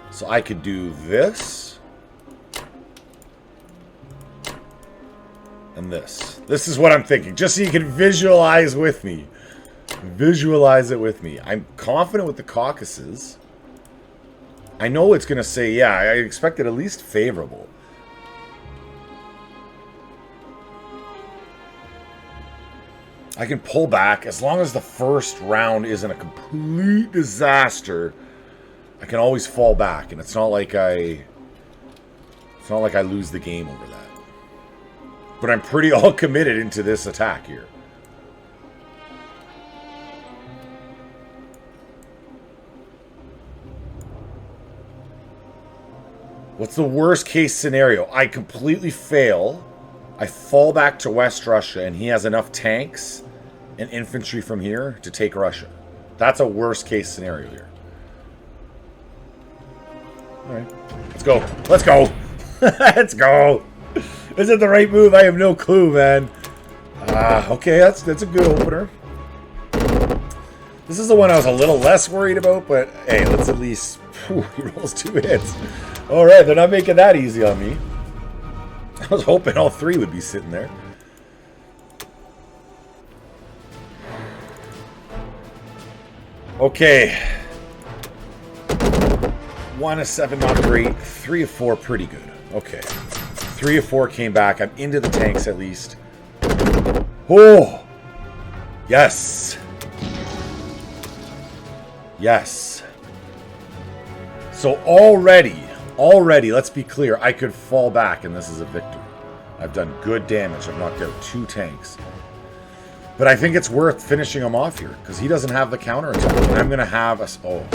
So I could do this. And this. This is what I'm thinking. Just so you can visualize with me. Visualize it with me. I'm confident with the caucuses. I know it's going to say, yeah, I expect it at least favorable. I can pull back. As long as the first round isn't a complete disaster, I can always fall back. And it's not like I lose the game over that. But I'm pretty all committed into this attack here. What's the worst case scenario? I completely fail. I fall back to West Russia, and he has enough tanks and infantry from here to take Russia. That's a worst case scenario here. All right. Let's go. Let's go. Let's go. Is it the right move? I have no clue, man. Okay, that's a good opener. This is the one I was a little less worried about, but hey, let's at least... Whew, he rolls 2 hits. All right, they're not making that easy on me. I was hoping all 3 would be sitting there. Okay. 1 of 7, not great. 3 of 4, pretty good. Okay. 3 of 4 came back. I'm into the tanks at least. Oh! Yes! Yes. So already, let's be clear, I could fall back and this is a victory. I've done good damage. I've knocked out 2 tanks. But I think it's worth finishing him off here because he doesn't have the counterattack. And I'm going to have a... Oh,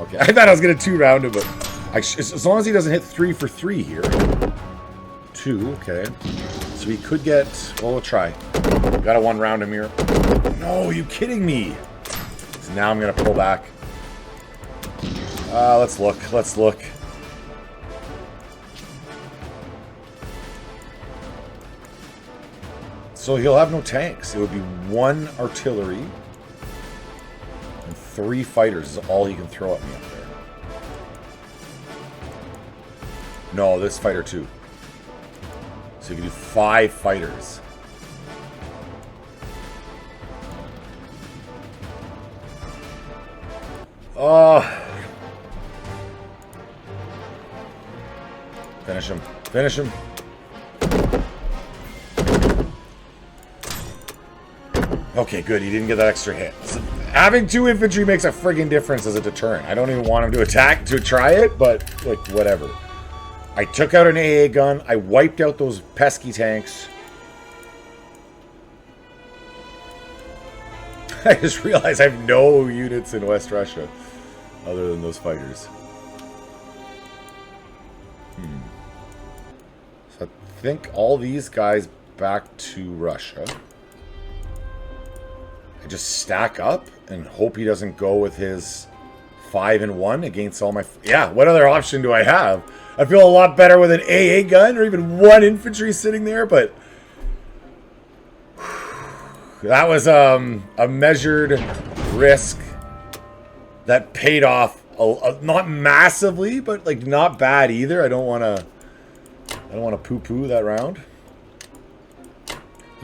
okay. I thought I was going to 2-round him, but as long as he doesn't hit 3 for 3 here. 2, okay. So he could get... Well, we'll try. Got to 1-round him here. No, are you kidding me? So now I'm going to pull back. Let's look. Let's look. So he'll have no tanks. It would be 1 artillery and 3 fighters is all he can throw at me up there. No, this fighter too. So you can do 5 fighters. Finish him. Finish him. Okay, good. He didn't get that extra hit. So having 2 infantry makes a friggin' difference as a deterrent. I don't even want him to attack to try it, but, like, whatever. I took out an AA gun. I wiped out those pesky tanks. I just realized I have no units in West Russia other than those fighters. So I think all these guys back to Russia. I just stack up and hope he doesn't go with his 5-1 against all my... Yeah, what other option do I have? I feel a lot better with an AA gun or even 1 infantry sitting there, but... That was a measured risk that paid off, not massively, but like not bad either. I don't want to poo-poo that round.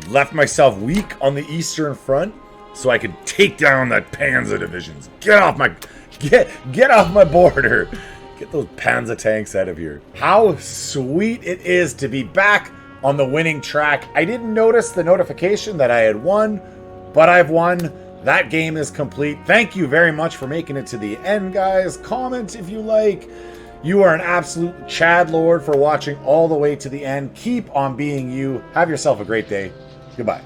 Left myself weak on the Eastern Front so I could take down that Panzer divisions. Get off my border. Get those Panzer tanks out of here. How sweet it is to be back on the winning track. I didn't notice the notification that I had won, but I've won. That game is complete. Thank you very much for making it to the end, guys. Comment if you like. You are an absolute Chad Lord for watching all the way to the end. Keep on being you. Have yourself a great day. Goodbye.